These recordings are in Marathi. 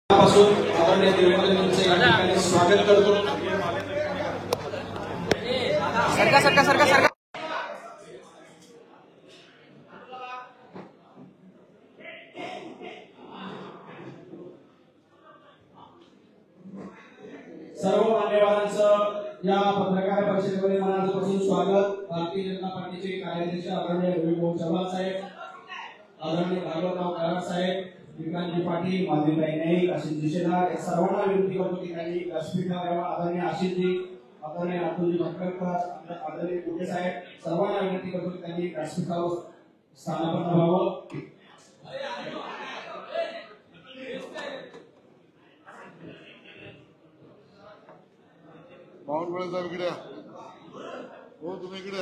आदरणीय देवेंद्रजींचे या ठिकाणी स्वागत करतो। सरका सरका सरका सरका सर्व मान्यवरांचं या पत्रकार परिषदेमध्ये मनापासून स्वागत। भारतीय जनता पार्टीचे कार्याध्यक्ष आदरणीय रविभाऊ चव्हाण साहेब, आदरणीय भागवतराव कराड साहेब, विक्रांतजी पाटील, माधवीताई नाईक, आशिषजी शेलार, सर्वांना विनंती करतो की त्यांनी व्यासपीठावर यावं। आदरणीय आशिषजी, आदरणीय अतुलजी भटकळकर, आदरणीय कुटे साहेब, सर्वांना विनंती करतो की त्यांनी व्यासपीठावर स्थानापन्न व्हावं। बावनकुळे साहेब इकडे हो, तुम्ही इकडे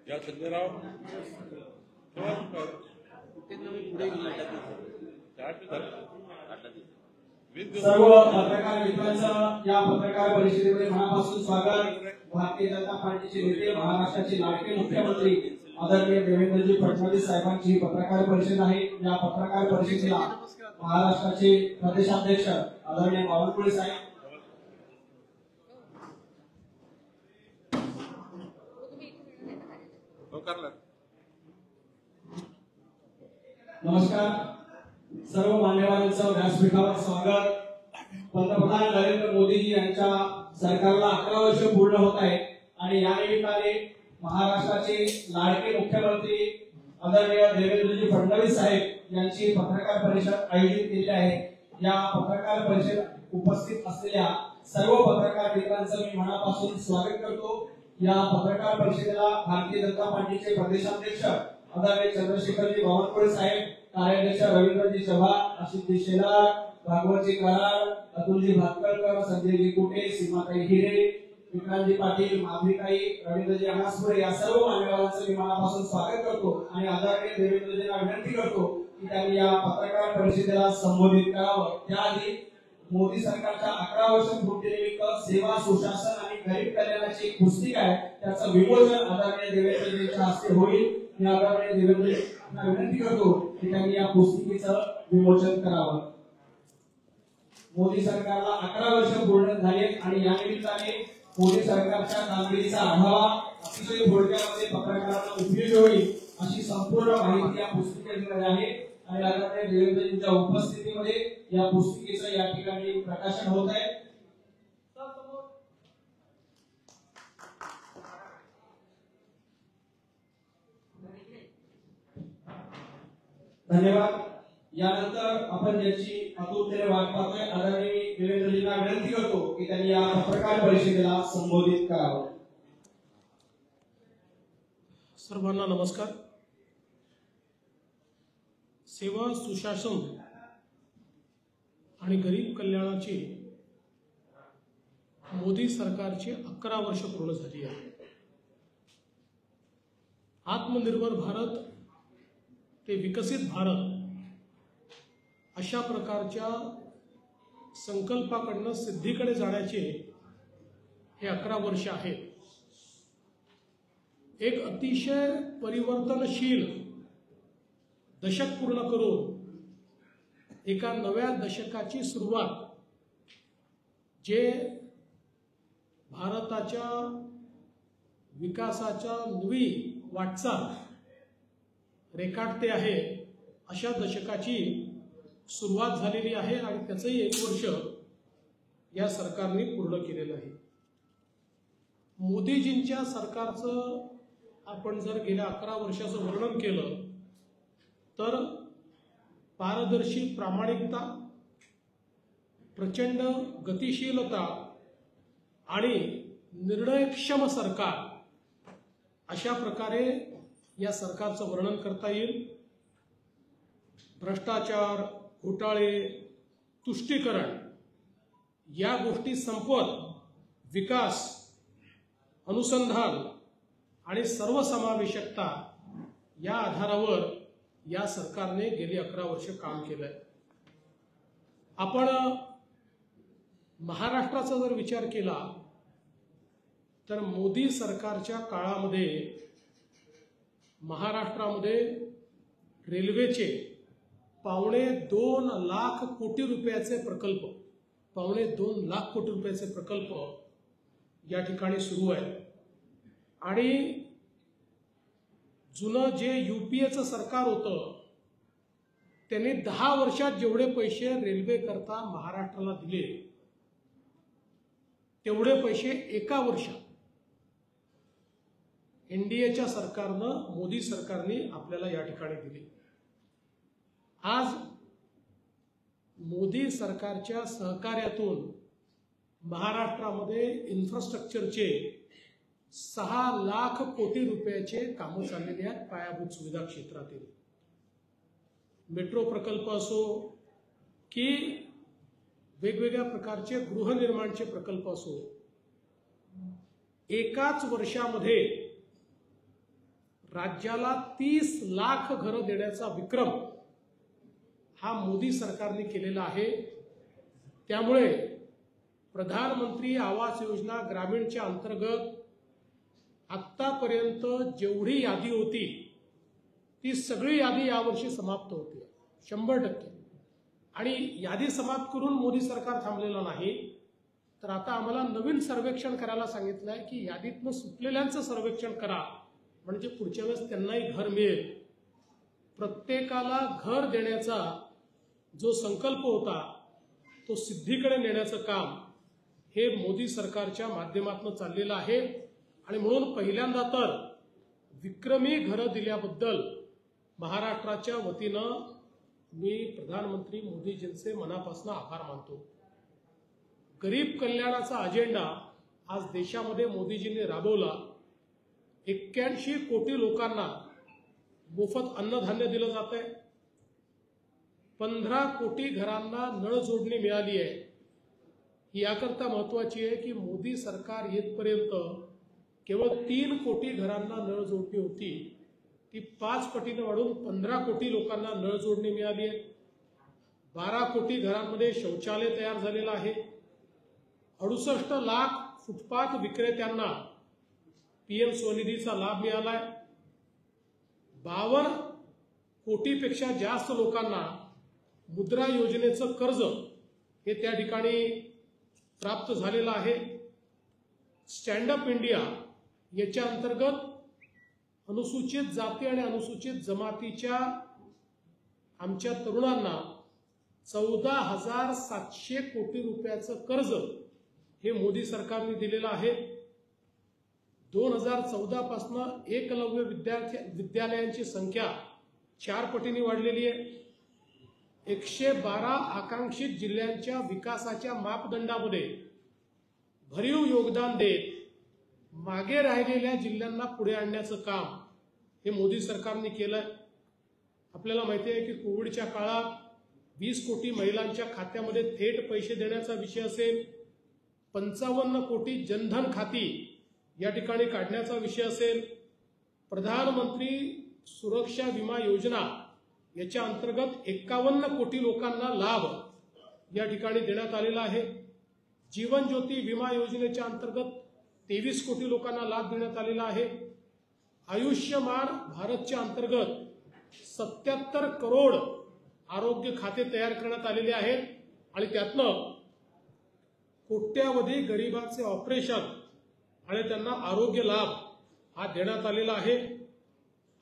या संजयराव सर्व पत्रकार मित्रांचं या पत्रकार परिषदेमध्ये मनापासून स्वागत। भारतीय जनता पार्टीचे नेते, महाराष्ट्राचे लाडके मुख्यमंत्री आदरणीय देवेंद्रजी फडणवीस साहेबांची पत्रकार परिषद आहे। या पत्रकार परिषदेला महाराष्ट्राचे प्रदेशाध्यक्ष आदरणीय बावनकुळे साहेब, नमस्कार। सर्व मान्यवरांचं व्यासपीठावर स्वागत। पंतप्रधान नरेंद्र मोदीजी यांच्या सरकारला 11 वर्ष पूर्ण होत आहे आणि या निमित्ताने महाराष्ट्राचे लाडके मुख्यमंत्री आदरणीय देवेंद्रजी फडणवीस साहेब यांची पत्रकार परिषद आयोजित केली आहे। या पत्रकार परिषदेत उपस्थित असलेल्या सर्व पत्रकार मित्रांचं मी मनापासून स्वागत करतो। या पत्रकार परिषदेला भारतीय जनता पार्टीचे प्रदेशाध्यक्ष आदरणीय चंद्रशेखरजी बावनकुळे साहेब, कार्याध्यक्ष रवींद्रजी चव्हाण, आशिषजी शेलार, भागवतजी कराड, अतुलजी भटकळकर, संजयजी कुटे, सीमाताई हिरे, विक्रांतजी पाटील, माधवीताई, रवींद्रजी अनासपुरे या सर्व मान्यवरांचं मी मनापासून स्वागत करतो आणि आदरणीय देवेंद्रजींना विनंती करतो की त्यांनी या पत्रकार परिषदेला संबोधित करावं। त्याआधी मोदी सरकारच्या 11 वर्ष पूर्तीनिमित्त सेवा, सुशासन आणि गरीब कल्याणाची एक पुस्तिका आहे, त्याचं विमोचन आदरणीय देवेंद्रजींच्या हस्ते होईल। मी आदरणीय देवेंद्रजींना विनंती करतो की त्यांनी या पुस्तिकेचं विमोचन करावं। मोदी सरकारला 11 वर्ष पूर्ण झाले आणि या निमित्ताने मोदी सरकारच्या कामगिरीचा आढावा अतिशय थोडक्यामध्ये पत्रकारांना उपयोगी होईल अशी संपूर्ण माहिती या पुस्तिकेमध्ये आहे आणि आदरणीय देवेंद्रजींच्या उपस्थितीमध्ये या पुस्तिकेचं या ठिकाणी प्रकाशन होत आहे। धन्यवाद। यानंतर आपण ज्याची अतुलतेने वाट पाहतोय आदरणीय देवेंद्रजींना विनंती करतो की त्यांनी या पत्रकार परिषदेला संबोधित करावं। सर्वांना नमस्कार। सेवा, सुशासन आणि गरीब कल्याणाची मोदी सरकारची 11 वर्ष पूर्ण झाली आहे। आत्मनिर्भर भारत ते विकसित भारत अशा प्रकारच्या संकल्पाकडनं सिद्धीकडे जाण्याचे हे 11 वर्ष आहेत। एक अतिशय परिवर्तनशील दशक पूर्ण करून एका नव्या दशकाची सुरुवात जे भारताच्या विकासाच्या नवी वाटचाल रेखाटते आहे, अशा दशकाची सुरुवात झालेली आहे आणि त्याचंही 1 वर्ष या सरकारने पूर्ण केलेलं आहे। मोदीजींच्या सरकारचं आपण जर गेल्या 11 वर्षाचं वर्णन केलं तर पारदर्शी प्रामाणिकता, प्रचंड गतिशीलता आणि निर्णयक्षम सरकार अशा प्रकारे या सरकारचं वर्णन करता येईल। भ्रष्टाचार, घोटाळे, तुष्टीकरण या गोष्टी संपवत विकास, अनुसंधान आणि सर्वसमावेशकता या आधारावर या सरकारने गेली 11 वर्ष काम केलंय. आपण महाराष्ट्राचा जर विचार केला तर मोदी सरकारच्या काळामध्ये महाराष्ट्रामध्ये रेल्वेचे 2.25 लाख कोटी रुपयाचे प्रकल्प 2.25 लाख कोटी रुपयाचे प्रकल्प या ठिकाणी सुरू आहे. आणि जुनं जे युपीएचं सरकार होतं त्यांनी 10 वर्षात जेवढे पैसे रेल्वे करता महाराष्ट्राला दिले तेवढे पैसे एका वर्षात एनडीएच्या सरकारनं, मोदी सरकारने आपल्याला या ठिकाणी दिले. आज मोदी सरकारच्या सहकार्यातून महाराष्ट्रामध्ये इन्फ्रास्ट्रक्चरचे 6 लाख कोटी रुपयाचे कामं चाललेले आहेत. पायाभूत सुविधा क्षेत्रातील मेट्रो प्रकल्प असो की वेगवेगळ्या प्रकारचे गृहनिर्माणचे प्रकल्प असो, एकाच वर्षामध्ये राज्याला 30 लाख घरं देण्याचा विक्रम हा मोदी सरकारने केलेला आहे. त्यामुळे प्रधानमंत्री आवास योजना ग्रामीणच्या अंतर्गत आत्तापर्यंत जेवढी यादी होती ती सगळी यादी यावर्षी समाप्त होते 100%. आणि यादी समाप्त करून मोदी सरकार थांबलेलं नाही, तर आता आम्हाला नवीन सर्वेक्षण करायला सांगितलं आहे की यादीतनं सुटलेल्यांचं सर्वेक्षण करा, म्हणजे पुढच्या वेळेस त्यांनाही घर मिळेल. प्रत्येकाला घर देण्याचा जो संकल्प होता तो सिद्धीकडे नेण्याचं काम हे मोदी सरकारच्या माध्यमातून चाललेलं आहे. आणि म्हणून पहिल्यांदा तर विक्रमी घरं दिल्याबद्दल महाराष्ट्राच्या वतीनं मी प्रधानमंत्री मोदीजींचे मनापासून आभार मानतो. गरीब कल्याणाचा अजेंडा आज देशामध्ये मोदीजींनी राबवला. 81 कोटी लोकांना मोफत अन्नधान्य दिलं जात आहे. 15 कोटी घरांना नळ जोडणी मिळाली आहे. ही याकरता महत्वाची आहे की मोदी सरकार येतपर्यंत केवळ 3 कोटी घरांना नळ जोडणी होती, ती 5 पटीने वाढून 15 कोटी लोकांना नळ जोडणी मिळाली आहे. 12 कोटी घरांमध्ये शौचालय तयार झालेलं आहे. 68 लाख फुटपाथ विक्रेत्यांना पीएम स्वनिधीचा लाभ मिळालाय. 52 कोटीपेक्षा जास्त लोकांना मुद्रा योजनेचं कर्ज हे त्या ठिकाणी प्राप्त झालेलं आहे. स्टँड अप इंडिया याच्या अंतर्गत अनुसूचित जाती आणि अनुसूचित जमातीच्या आमच्या तरुणांना 14,700 कोटी रुपयाचं कर्ज हे मोदी सरकारने दिलेलं आहे. 2014 पासून एकलव्य विद्यालयांची संख्या 4 पटीने वाढलेली आहे. 112 आकांक्षित जिल्ह्यांच्या विकासाच्या मापदंडामध्ये भरीव योगदान देत मागे राहिलेल्या जिल्ह्यांना पुढे आणण्याचं काम हे मोदी सरकारने केलंय. आपल्याला माहिती आहे की कोविडच्या काळात 20 कोटी महिलांच्या खात्यामध्ये थेट पैसे देण्याचा विषय असेल, 55 कोटी जनधन खाती या ठिकाणी काढण्याचा विषय असेल, प्रधानमंत्री सुरक्षा विमा योजना याच्या अंतर्गत 51 कोटी लोकांना लाभ या ठिकाणी देण्यात आलेला आहे. जीवन ज्योती विमा योजनेच्या अंतर्गत 23 कोटी लोकांना लाभ देण्यात आलेला आहे. आयुष्यमान भारतच्या अंतर्गत 77 करोड आरोग्य खाते तयार करण्यात आलेले आहेत आणि त्यातनं कोट्यावधी गरिबांचे ऑपरेशन आणि त्यांना आरोग्य लाभ हा देण्यात आलेला आहे.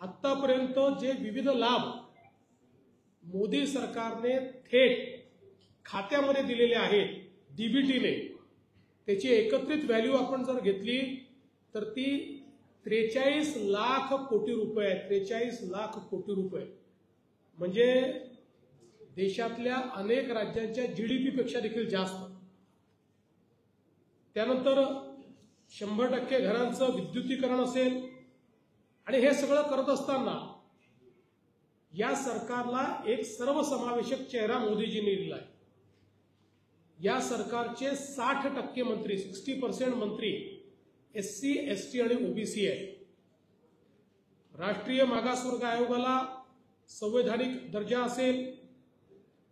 आतापर्यंत जे विविध लाभ मोदी सरकारने थेट खात्यामध्ये दिलेले आहेत डीबीटीने, त्याची एकत्रित व्हॅल्यू आपण जर घेतली तर ती 43 लाख कोटी रुपये आहे. 43 लाख कोटी रुपये म्हणजे देशातल्या अनेक राज्यांच्या जीडीपी पेक्षा देखील जास्त. त्यानंतर 100% घरांचं विद्युतीकरण असेल आणि हे सगळं करत असताना या सरकारला एक सर्वसमावेशक चेहरा मोदीजींनी दिला आहे. या सरकारचे 60% मंत्री 60% मंत्री SC, ST आणि OBC आहे. राष्ट्रीय मागासवर्ग आयोगाला संवैधानिक दर्जा असेल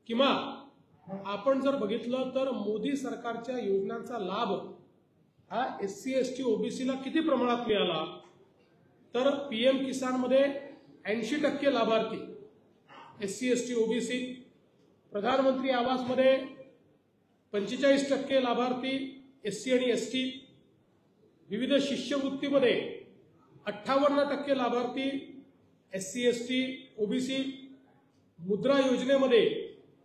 किंवा आपण जर बघितलं तर मोदी सरकारच्या योजनांचा लाभ हा SC, ST, OBC ला किती प्रमाणात मिळाला तर PM किसान मध्ये 80% लाभार्थी SC, ST, OBC, प्रधानमंत्री आवास मध्ये 45% लाभार्थी SC आणि ST, विविध शिष्यवृत्तीमध्ये 58% लाभार्थी SC, ST, OBC, मुद्रा योजनेमध्ये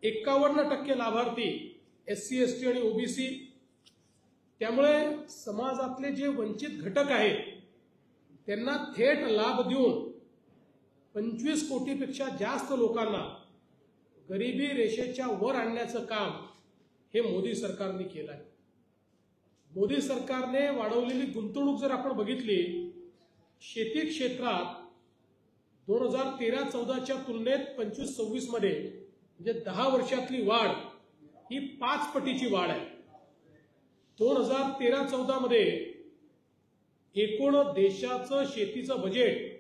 51% लाभार्थी SC, ST आणि OBC. त्यामुळे समाजातले जे वंचित घटक आहेत त्यांना थेट लाभ देऊन 25 कोटीपेक्षा जास्त लोकांना गरिबी रेषेच्या वर आणण्याचं काम हे मोदी सरकारने केलं आहे. मोदी सरकारने वाढवलेली गुंतवणूक जर आपण बघितली शेती क्षेत्रात 2013-14च्या तुलनेत 25-26 मध्ये म्हणजे 10 वर्षातली वाढ ही 5 पटीची वाढ आहे. 2013-14 मध्ये एकूण देशाचं शेतीचं बजेट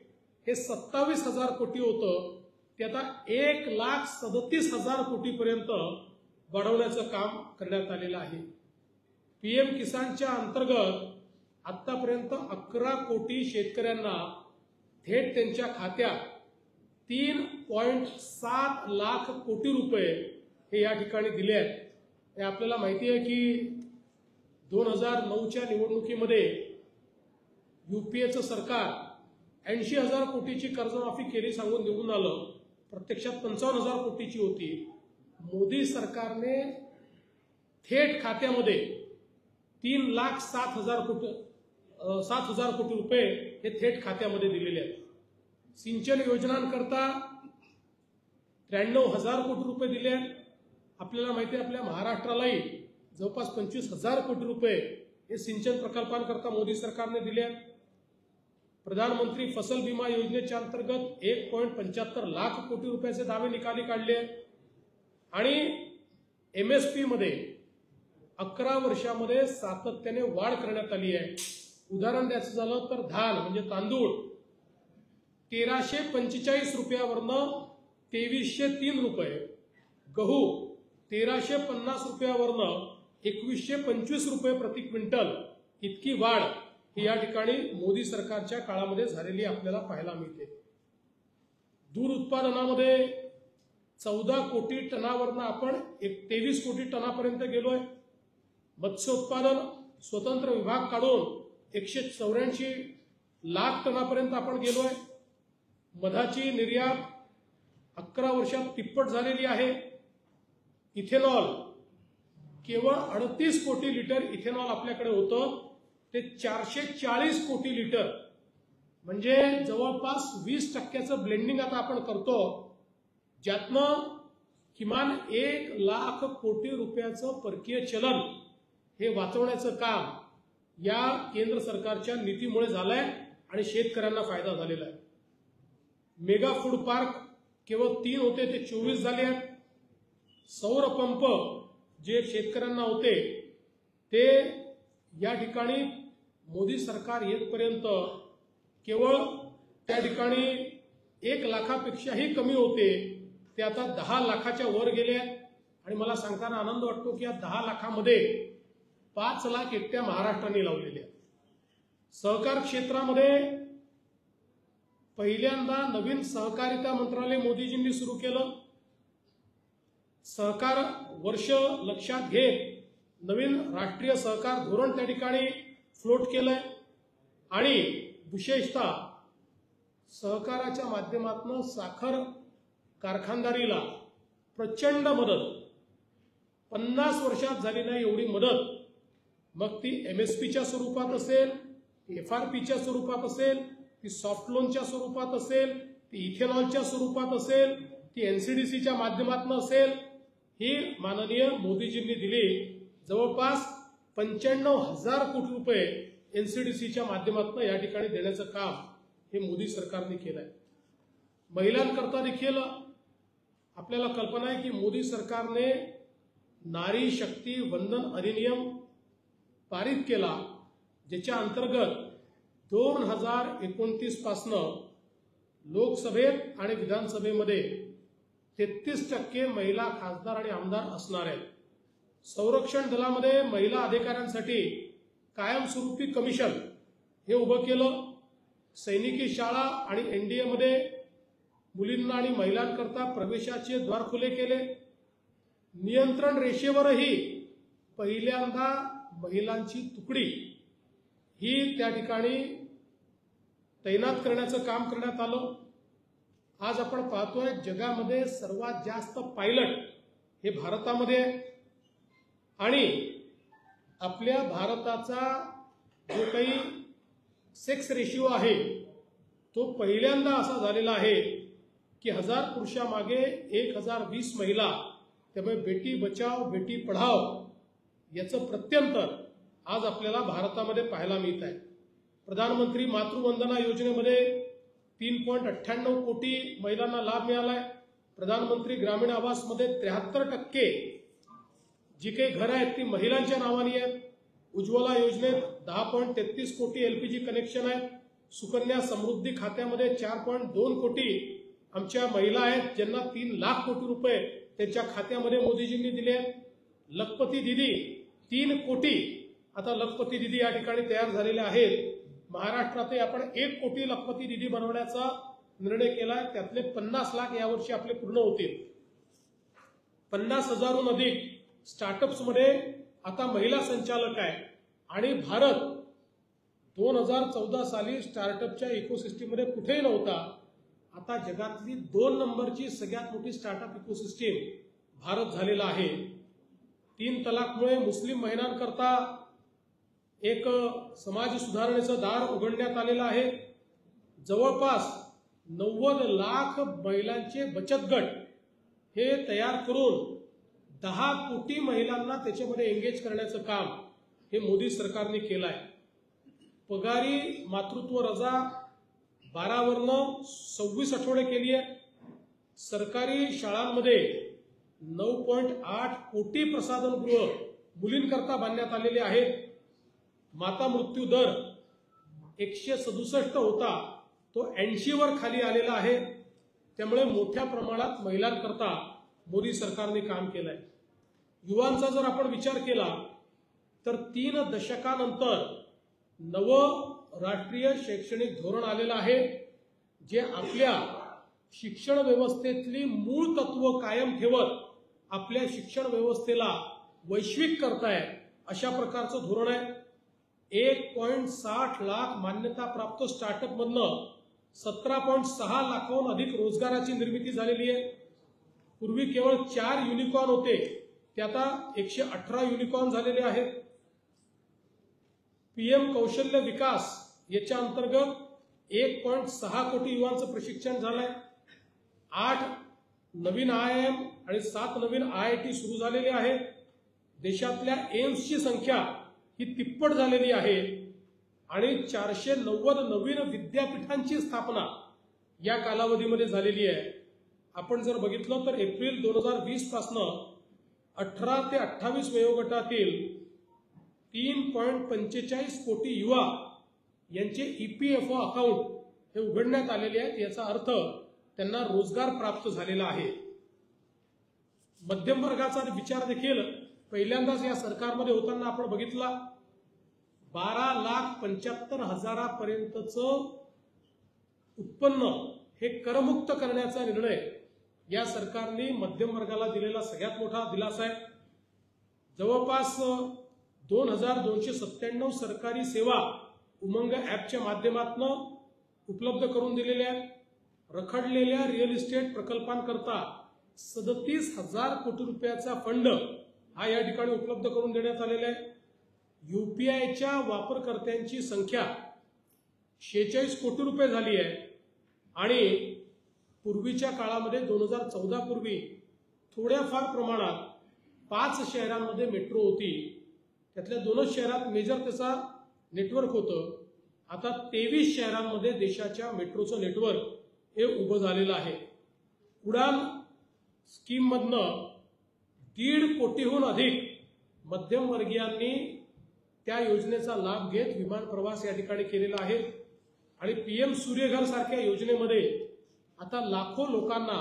हे 27,000 कोटी होतं ते आता 1,37,000 कोटीपर्यंत वाढवण्याचं काम करण्यात आलेलं आहे. PM किसानच्या अंतर्गत आतापर्यंत 11 कोटी शेतकऱ्यांना थेट त्यांच्या खात्यात 3.7 लाख कोटी रुपये हे या ठिकाणी दिले आहेत. हे आपल्याला माहिती आहे की 2009च्या निवडणुकीमध्ये UPAचं सरकार 80,000 कोटीची कर्जमाफी केली सांगून निवडून आलं, प्रत्यक्षात 55,000 कोटीची होती. मोदी सरकारने थेट खात्यामध्ये 3,07,000 कोटी रुपये हे थेट खात्यामध्ये दिलेले आहेत. सिंचन योजनांकरता 93,000 कोटी रुपये दिले आहेत. आपल्याला माहिती आहे आपल्या महाराष्ट्रालाही जवळपास 25,000 कोटी रुपये हे सिंचन प्रकल्पांकरता मोदी सरकारने दिले आहेत. प्रधानमंत्री फसल बीमा योजनेच्या अंतर्गत 1.75 लाख कोटी रुपयाचे दावे निकाली काढले आहेत. आणि MSP मध्ये 11 वर्षामध्ये सातत्याने वाढ करण्यात आली आहे. उदाहरण द्यायचं झालं तर धान म्हणजे तांदूळ 1,345 रुपयावरनं 2,303 रुपये, गहू 1,350 रुपयावरनं 2,125 रुपये प्रति क्विंटल इतकी वाढ ही या ठिकाणी मोदी सरकारच्या काळामध्ये झालेली आपल्याला पाहायला मिळते. दूध उत्पादनामध्ये 14 कोटी टनावरनं आपण 23 कोटी टनापर्यंत गेलोय. मत्स्य उत्पादन स्वतंत्र विभाग काढून 184 लाख टनापर्यंत आपण गेलोय. मधाची निर्यात 11 वर्षात तिप्पट झालेली आहे. इथेनॉल केवळ 38 कोटी लिटर इथेनॉल आपल्याकडे होतं ते 440 कोटी लिटर म्हणजे जवळपास 20% ब्लेंडिंग आता आपण करतो, ज्यातनं किमान 1 लाख कोटी रुपयाचं परकीय चलन हे वाचवण्याचं काम या केंद्र सरकारच्या नीतीमुळे झालंय आणि शेतकऱ्यांना फायदा झालेला आहे. मेगा फूड पार्क केवळ 3 होते ते 24 झाले आहेत. सौर पंप जे शेतकऱ्यांना होते ते या ठिकाणी मोदी सरकार येतपर्यंत केवळ त्या ठिकाणी 1 लाखापेक्षाही कमी होते ते आता 10 लाखाच्या वर गेले आहेत. आणि मला सांगताना आनंद वाटतो की या 10 लाखामध्ये 5 लाख एकट्या महाराष्ट्राने लावलेले आहेत. सहकार क्षेत्रामध्ये पहिल्यांदा नवीन सहकारिता मंत्रालय मोदीजींनी सुरू केलं. सहकार वर्ष लक्षात घेत नवीन राष्ट्रीय सहकार धोरण त्या ठिकाणी फ्लोट केलंय आणि विशेषतः सहकाराच्या माध्यमातून साखर कारखानदारीला प्रचंड मदत 50 वर्षात झाली नाही एवढी मदत, मग ती MSPच्या स्वरूपात असेल, FRPच्या स्वरूपात असेल, ती सॉफ्ट लोनच्या स्वरूपात असेल, ती इथेनॉलच्या स्वरूपात असेल, ती NCDCच्या माध्यमातून असेल, ही माननीय मोदीजींनी दिली. जवळपास 95,000 कोटी रुपये NCDCच्या माध्यमातून या ठिकाणी देण्याचं काम हे मोदी सरकारने केलंय. महिलांकरता देखील आपल्याला कल्पना आहे की मोदी सरकारने नारी शक्ती वंदन अधिनियम पारित केला, ज्याच्या अंतर्गत 2029 पासनं लोकसभेत आणि विधानसभेमध्ये 33% महिला खासदार आणि आमदार असणार आहेत. संरक्षण दलामध्ये महिला अधिकाऱ्यांसाठी कायमस्वरूपी कमिशन हे उभं केलं. सैनिकी शाळा आणि एनडीए मध्ये मुलींना आणि महिलांकरता प्रवेशाचे द्वार खुले केले. नियंत्रण रेषेवरही पहिल्यांदा महिलांची तुकडी ही त्या ठिकाणी तैनात करण्याचं काम करण्यात आलं. आज आपण पाहतोय जगामध्ये सर्वात जास्त पायलट हे भारतामध्ये आहे आणि आपल्या भारताचा जो काही सेक्स रेशिओ आहे तो पहिल्यांदा असा झालेला आहे की 1000 पुरुषामागे 1020 महिला. त्यामुळे बेटी बचाव बेटी पढाव याचं प्रत्यंतर आज आपल्याला भारतामध्ये पाहायला मिळत आहे. प्रधानमंत्री मातृवंदना योजनेमध्ये 3.98 कोटी महिलांना लाभ मिळालाय. प्रधानमंत्री ग्रामीण आवासमध्ये 73% जी काही घरं आहेत ती महिलांच्या नावाने आहेत. उज्ज्वला योजनेत 10.33 कोटी एलपीजी कनेक्शन आहेत. सुकन्या समृद्धी खात्यामध्ये 4.2 कोटी आमच्या महिला आहेत ज्यांना 3 लाख कोटी रुपये त्यांच्या खात्यामध्ये मोदीजींनी दिले आहेत. लखपती दिदी 3 कोटी आता लखपती दिदी या ठिकाणी तयार झालेले आहेत. महाराष्ट्रातही आपण 1 कोटी लखपती दिदी बनवण्याचा निर्णय केलाय. त्यातले 50 लाख यावर्षी आपले पूर्ण होतील. 50,000हून अधिक स्टार्टअप्समध्ये आता महिला संचालक आहे आणि भारत 2014 साली स्टार्टअपच्या इकोसिस्टीममध्ये कुठेही नव्हता. आता जगातली 2 नंबरची सगळ्यात मोठी स्टार्टअप इकोसिस्टीम भारत झालेला आहे. 3 तलाकमुळे मुस्लिम महिलांकरता एक समाज सुधारणेचं दार उघडण्यात आलेलं आहे. जवळपास 90 लाख महिलांचे बचत गट हे तयार करून 10 कोटी महिलांना त्याच्यामध्ये एंगेज करण्याचं काम हे मोदी सरकारने केलं आहे. पगारी मातृत्व रजा 12 वरनं 26 आठवडे केली आहे. सरकारी शाळांमध्ये 9.8 कोटी प्रसाधनगृह मुलींकरता बांधण्यात आलेले आहेत. माता मृत्यू दर 167 होता तो 80 वर खाली आलेला आहे. त्यामुळे मोठ्या प्रमाणात महिलांकरता मोदी सरकारने काम केलंय. युवांचा जर आपण विचार केला तर 3 दशकानंतर नवं राष्ट्रीय शैक्षणिक धोरण आलेलं आहे जे आपल्या शिक्षण व्यवस्थेतली मूळ तत्व कायम ठेवत आपल्या शिक्षण व्यवस्थेला वैश्विक करताय अशा प्रकारचं धोरण आहे. 1.60 लाख मान्यताप्राप्त स्टार्टअप मधनं 17.6 लाखाहून अधिक रोजगाराची निर्मिती झालेली आहे. पूर्वी केवळ 4 युनिकॉर्न होते ते आता 118 युनिकॉर्न झालेले आहेत. पीएम कौशल्य विकास याच्या अंतर्गत 1.6 कोटी युवांचं प्रशिक्षण झालंय. 8 नवीन IIM आणि 7 नवीन IIT सुरू झालेले आहेत. देशातल्या एम्सची संख्या ही तिप्पट झालेली आहे आणि 490 नवीन विद्यापीठांची स्थापना या कालावधीमध्ये झालेली आहे. आपण जर बघितलं तर एप्रिल 2020 पासून 18 ते 28 वयोगटातील 3.45 कोटी युवा यांचे EPFO अकाउंट हे उघडण्यात आलेले आहेत. याचा अर्थ त्यांना रोजगार प्राप्त झालेला आहे. मध्यम वर्गाचा विचार देखील पहिल्यांदाच या सरकारमध्ये होताना आपण बघितला. 12,75,000 पर्यंतचं उत्पन्न हे करमुक्त करण्याचा निर्णय या सरकारने मध्यम वर्गाला दिलेला सगळ्यात मोठा दिलासा आहे. जवळपास 2,297 सरकारी सेवा उमंग ॲपच्या माध्यमातून उपलब्ध करून दिलेल्या आहेत. रखडलेल्या रिअल इस्टेट प्रकल्पांकरता 37,000 कोटी रुपयाचा फंड हा या ठिकाणी उपलब्ध करून देण्यात आलेला आहे. UPIच्या वापरकर्त्यांची संख्या 46 कोटी रुपये झाली आहे आणि पूर्वीच्या काळामध्ये 2014 पूर्वी थोड्याफार प्रमाणात 5 शहरांमध्ये मेट्रो होती. त्यातल्या 2 शहरात मेजर त्याचा नेटवर्क होतं. आता 23 शहरांमध्ये देशाच्या मेट्रोचं नेटवर्क हे उभं झालेलं आहे. उडान स्कीम मधनं 1.5 कोटीहून अधिक मध्यमवर्गीयांनी त्या योजनेचा लाभ घेत विमान प्रवास या ठिकाणी केलेला आहे. आणि PM सूर्यघर सारख्या योजनेमध्ये आता लाखो लोकांना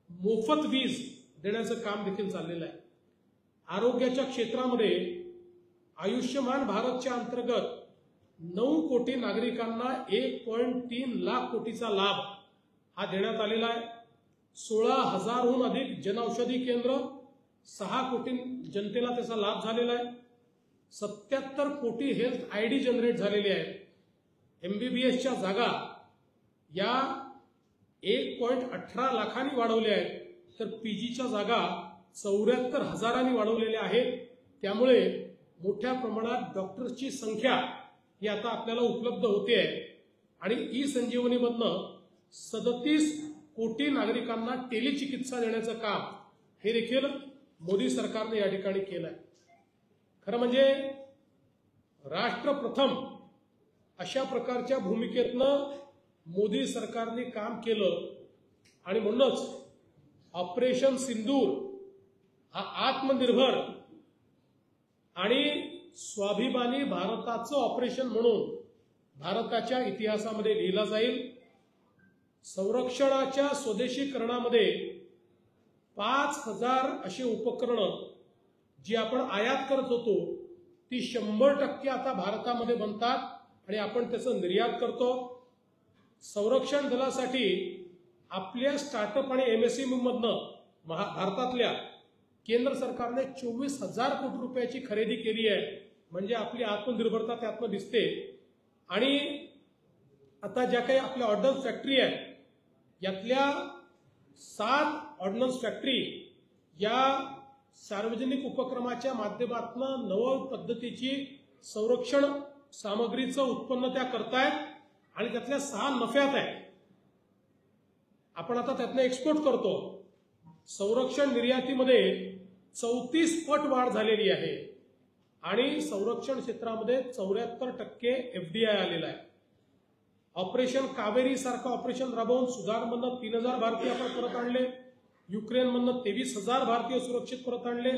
मोफत वीज देण्याचं काम देखील चाललेलं आहे. आरोग्याच्या क्षेत्रामध्ये आयुष्यमान भारतच्या अंतर्गत 9 कोटी नागरिकांना 1.3 लाख कोटीचा लाभ हा देण्यात आलेला आहे. 16,000हून अधिक जनऔषधी केंद्र, 6 कोटी जनतेला त्याचा लाभ झालेला आहे. 77 कोटी हेल्थ ID जनरेट झालेले आहेत. MBBSच्या जागा या 1.18 लाखांनी वाढवल्या आहेत, तर PGच्या जागा 74,000 वाढवलेल्या आहेत. त्यामुळे मोठ्या प्रमाणात डॉक्टर्सची संख्या ही आता आपल्याला उपलब्ध होते आहे. आणि ई-संजीवनीमधनं 37 कोटी नागरिकांना टेलिचिकित्सा देण्याचं काम हे देखील मोदी सरकारने या ठिकाणी केलं आहे. खरं म्हणजे राष्ट्र प्रथम अशा प्रकारच्या भूमिकेतनं मोदी सरकारने काम केलं. आणि म्हणूनच ऑपरेशन सिंदूर हा आत्मनिर्भर आणि स्वाभिमानी भारताचं ऑपरेशन म्हणून भारताच्या इतिहासामध्ये लिहिला जाईल. संरक्षणाच्या स्वदेशीकरणामध्ये 5,000 असे उपकरणं जी आपण आयात करत होतो ती 100% आता भारतामध्ये बनतात आणि आपण त्याचं निर्यात करतो. संरक्षण दलासाठी आपल्या स्टार्टअप आणि MSME मधनं भारतातल्या केंद्र सरकारने 24,000 कोटी रुपयाची खरेदी केली आहे. म्हणजे आपली आत्मनिर्भरता त्यातनं दिसते. आणि आता ज्या काही आपल्या ऑर्डन्स फॅक्टरी आहेत यातल्या 7 ऑर्डन्स फॅक्टरी या सार्वजनिक उपक्रमाच्या माध्यमातून नव पद्धतीची संरक्षण सामग्रीचं उत्पन्न त्या करतायत आणि त्यातल्या 6 नफ्यात आहेत. आपण आता त्यातनं एक्सपोर्ट करतो. संरक्षण निर्यातीमध्ये 34 पट वाढ झालेली आहे आणि संरक्षण क्षेत्रामध्ये 74% FDI आलेला आहे. ऑपरेशन कावेरी सारखं ऑपरेशन राबवून सुदानमधनं 3,000 भारतीय आपण परत आणले. युक्रेनमधनं 23,000 भारतीय सुरक्षित परत आणले.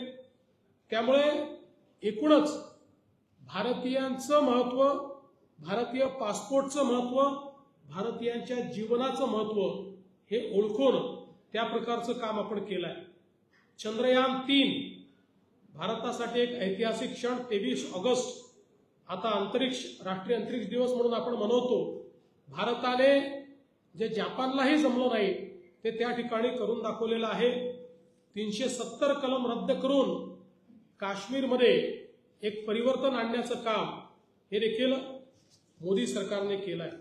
त्यामुळे एकूणच भारतीयांचं महत्व, भारतीय पासपोर्टचं महत्व, भारतीयांच्या जीवनाचं महत्व हे ओळखून त्या प्रकारचं काम आपण केलं आहे. चंद्रयान 3 भारतासाठी एक ऐतिहासिक क्षण. 23 ऑगस्ट आता राष्ट्रीय अंतरिक्ष दिवस म्हणून आपण मनवतो. भारताने जे जपानलाही जमलं नाही ते त्या ठिकाणी करून दाखवलेलं आहे. 370 कलम रद्द करून काश्मीरमध्ये एक परिवर्तन आणण्याचं काम हे देखील मोदी सरकारने केलं आहे.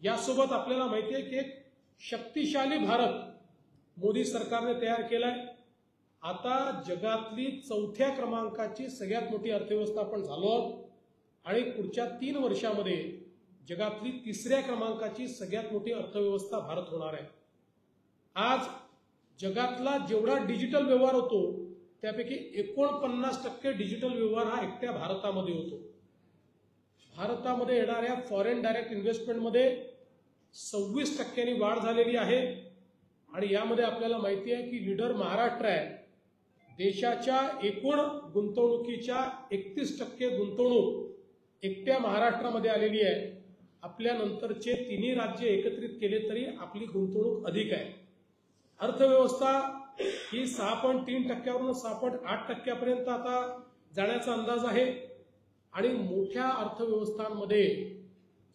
यासोबत आपल्याला माहिती आहे की एक शक्तिशाली भारत मोदी सरकारने तयार केलाय. आता जगातली 4थ्या क्रमांकाची सगळ्यात मोठी अर्थव्यवस्था आपण झालो आहोत आणि पुढच्या 3 वर्षामध्ये जगातली 3ऱ्या क्रमांकाची सगळ्यात मोठी अर्थव्यवस्था भारत होणार आहे. आज जगातला जेवढा डिजिटल व्यवहार होतो त्यापैकी 49% डिजिटल व्यवहार हा एकट्या भारतामध्ये होतो. भारतामध्ये येणाऱ्या फॉरेन डायरेक्ट इन्व्हेस्टमेंटमध्ये 26% वाढ झालेली आहे. आणि यामध्ये आपल्याला माहिती आहे की लीडर महाराष्ट्र आहे. देशाच्या एकूण गुंतवणुकीच्या 31% गुंतवणूक एकट्या महाराष्ट्रामध्ये आलेली आहे. आपल्या नंतरचे 3 राज्य एकत्रित केले तरी आपली गुंतवणूक अधिक आहे. अर्थव्यवस्था ही 6.3%वरून 6.8% आता जाण्याचा अंदाज आहे. आणि मोठ्या अर्थव्यवस्थांमध्ये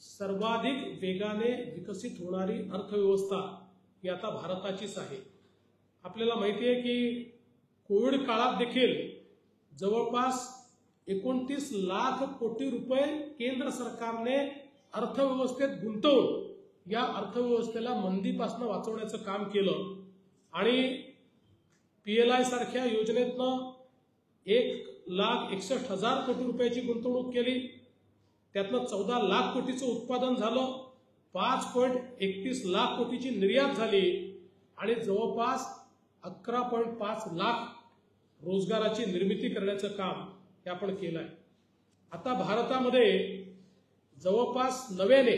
सर्वाधिक वेगाने विकसित होणारी अर्थव्यवस्था ही आता भारताचीच आहे. आपल्याला माहिती आहे की कोविड काळात देखील जवळपास 29 लाख कोटी रुपये केंद्र सरकारने अर्थव्यवस्थेत गुंतवून या अर्थव्यवस्थेला मंदीपासून वाचवण्याचं काम केलं. आणि PLI सारख्या योजनेतनं 1,61,000 कोटी रुपयाची गुंतवणूक केली. त्यातनं 14 लाख कोटीचं उत्पादन झालं. 5.31 लाख कोटीची निर्यात झाली आणि जवळपास 11.5 लाख रोजगाराची निर्मिती करण्याचं काम हे आपण केलं आहे. आता भारतामध्ये जवळपास नव्याने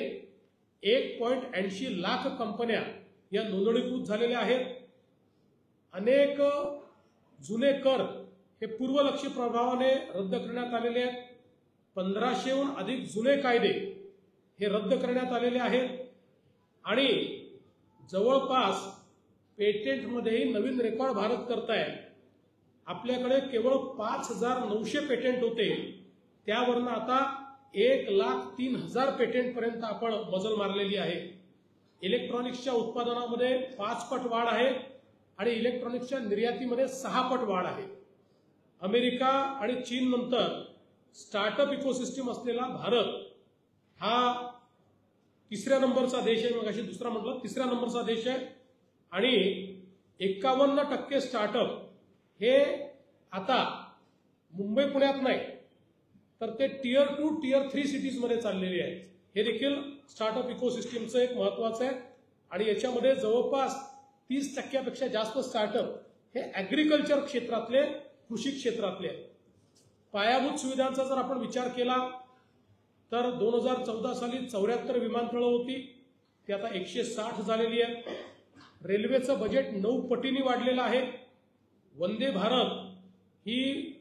1.80 लाख कंपन्या या नोंदणीकृत झालेल्या आहेत. अनेक जुने कर हे पूर्वलक्षी प्रभावाने रद्द करण्यात आलेले आहेत. 1500हून अधिक जुने कायदे हे रद्द करण्यात आलेले आहेत आणि जवळपास पेटेंटमध्येही नवीन रेकॉर्ड भारत करताय. आपल्याकडे केवळ 5,900 पेटेंट होते, त्यावरनं आता 1,03,000 पेटेंट पर्यंत आपण मजल मारलेली आहे. इलेक्ट्रॉनिक्सच्या उत्पादनामध्ये 5 पट वाढ आहे आणि इलेक्ट्रॉनिक्सच्या निर्यातीमध्ये 6 पट वाढ आहे. अमेरिका आणि चीन नंतर स्टार्टअप इकोसिस्टम असलेला भारत हा तिसऱ्या नंबरचा देश आहे. मग अशी दुसरा म्हटलं, तिसऱ्या नंबरचा देश आहे आणि 51% स्टार्टअप हे आता मुंबई पुण्यात नाही तर ते टियर 2 टियर 3 सिटीजमध्ये चाललेले आहेत. हे देखील स्टार्टअप इकोसिस्टमचं एक महत्वाचं आहे आणि याच्यामध्ये जवळपास 30% जास्त स्टार्टअप हे ऍग्रिकल्चर क्षेत्रातले, कृषी क्षेत्रातले आहेत. पायाभूत सुविधांचा जर आपण विचार केला तर 2014 साली 74 विमानतळं होती, ती आता 160 झालेली आहेत. रेल्वेचं बजेट 9 पटींनी वाढलेलं आहे. वंदे भारत ही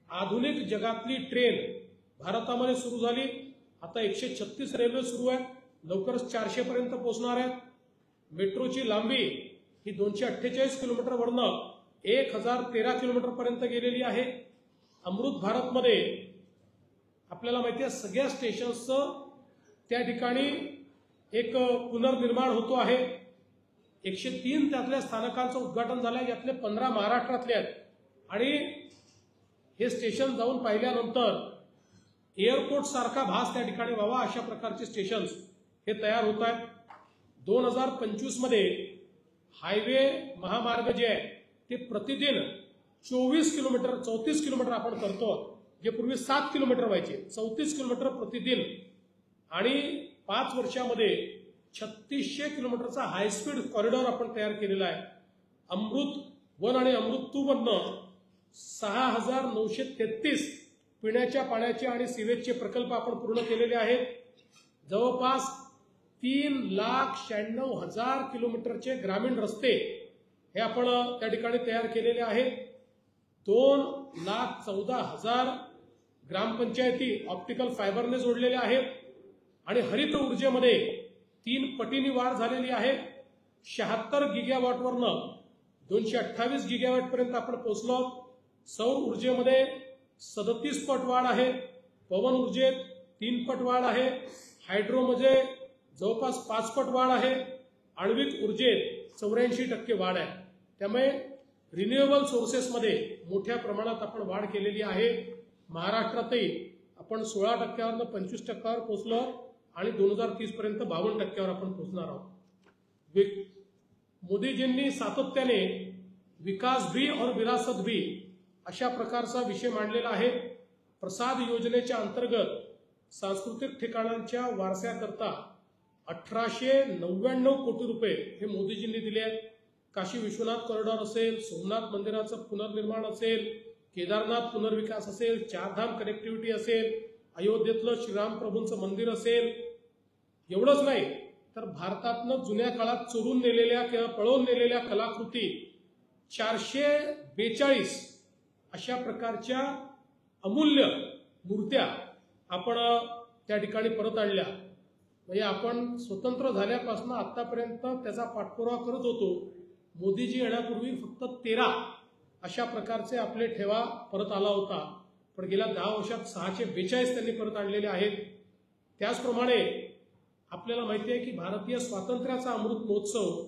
आधुनिक जगातली ट्रेन भारतामध्ये सुरू झाली. आता 136 रेल्वे सुरू आहेत, लवकरच 400 पर्यंत पोहोचणार आहेत. मेट्रोची लांबी ही 248 किलोमीटर वरनं 1013 किलोमीटर पर्यंत गेलेली आहे. अमृत भारतमध्ये आपल्याला माहिती आहे सगळ्या स्टेशन्सचं त्या ठिकाणी एक पुनर्निर्माण होतो आहे. 103 त्यातल्या स्थानकांचं उद्घाटन झालंय, यातले 15 महाराष्ट्रातले आहेत आणि हे स्टेशन जाऊन पाहिल्यानंतर एअरपोर्ट सारखा भास त्या ठिकाणी व्हावा अशा प्रकारचे स्टेशन्स हे तयार होत आहेत. 2025 मध्ये हायवे महामार्ग जे आहे ते प्रतिदिन 34 किलोमीटर आपण करतो, जे पूर्वी 7 किलोमीटर व्हायचे, 34 किलोमीटर प्रतिदिन आणि 5 वर्षामध्ये 3600 किलोमीटरचा हायस्पीड कॉरिडॉर आपण तयार केलेला आहे. अमृत 1 आणि अमृत 2 मधनं 6,933 पिण्याच्या पाण्याचे आणि सिवेजचे प्रकल्प आपण पूर्ण केलेले आहेत. जवळपास 3,96,000 किलोमीटरचे ग्रामीण रस्ते हे आपण त्या ठिकाणी तयार केलेले आहेत. 2,14,000 ग्रामपंचायती ऑप्टिकल फायबरने जोडलेल्या आहेत आणि हरित ऊर्जेमध्ये 3 पटींनी वाढ झालेली आहे. 76 गिगावॉटवरनं 228 गिगावॉट पर्यंत आपण पोहोचलो. सौर ऊर्जेमध्ये 37 पट वाढ आहे. पवन ऊर्जेत 3 पट वाढ आहे. हायड्रोमध्ये जवळपास 5 पट वाढ आहे. आण्विक ऊर्जेत 84% वाढ आहे. त्यामुळे रिन्युएबल सोर्सेसमध्ये मोठ्या प्रमाणात आपण वाढ केलेली आहे. महाराष्ट्रातही आपण 16%वरनं 25%वर पोहोचलो आणि 2030 पर्यंत 52%वर आपण पोहोचणार आहोत. मोदीजींनी सातत्याने विकास भी और विरासत भी अशा प्रकारचा विषय मांडलेला आहे. प्रसाद योजनेच्या अंतर्गत सांस्कृतिक ठिकाणांच्या वारशाकरता 1899 कोटी रुपये हे मोदीजींनी दिले आहेत. काशी विश्वनाथ कॉरिडॉर असेल, सोमनाथ मंदिराचं पुनर्निर्माण असेल, केदारनाथ पुनर्विकास असेल, चारधाम कनेक्टिव्हिटी असेल, अयोध्येतलं श्रीराम प्रभूंचं मंदिर असेल. एवढंच नाही तर भारतातनं जुन्या काळात चोरून नेलेल्या किंवा पळवून नेलेल्या कलाकृती 442 अशा प्रकारच्या अमूल्य मूर्त्या आपण त्या ठिकाणी परत आणल्या. म्हणजे आपण स्वतंत्र झाल्यापासून आतापर्यंत त्याचा पाठपुरावा करत होतो. मोदीजी येण्यापूर्वी फक्त 13 अशा प्रकारचे आपले ठेवा परत आला होता, पण गेल्या 10 वर्षात 642 त्यांनी परत आणलेले आहेत. त्याचप्रमाणे आपल्याला माहिती आहे की भारतीय स्वातंत्र्याचा अमृत महोत्सव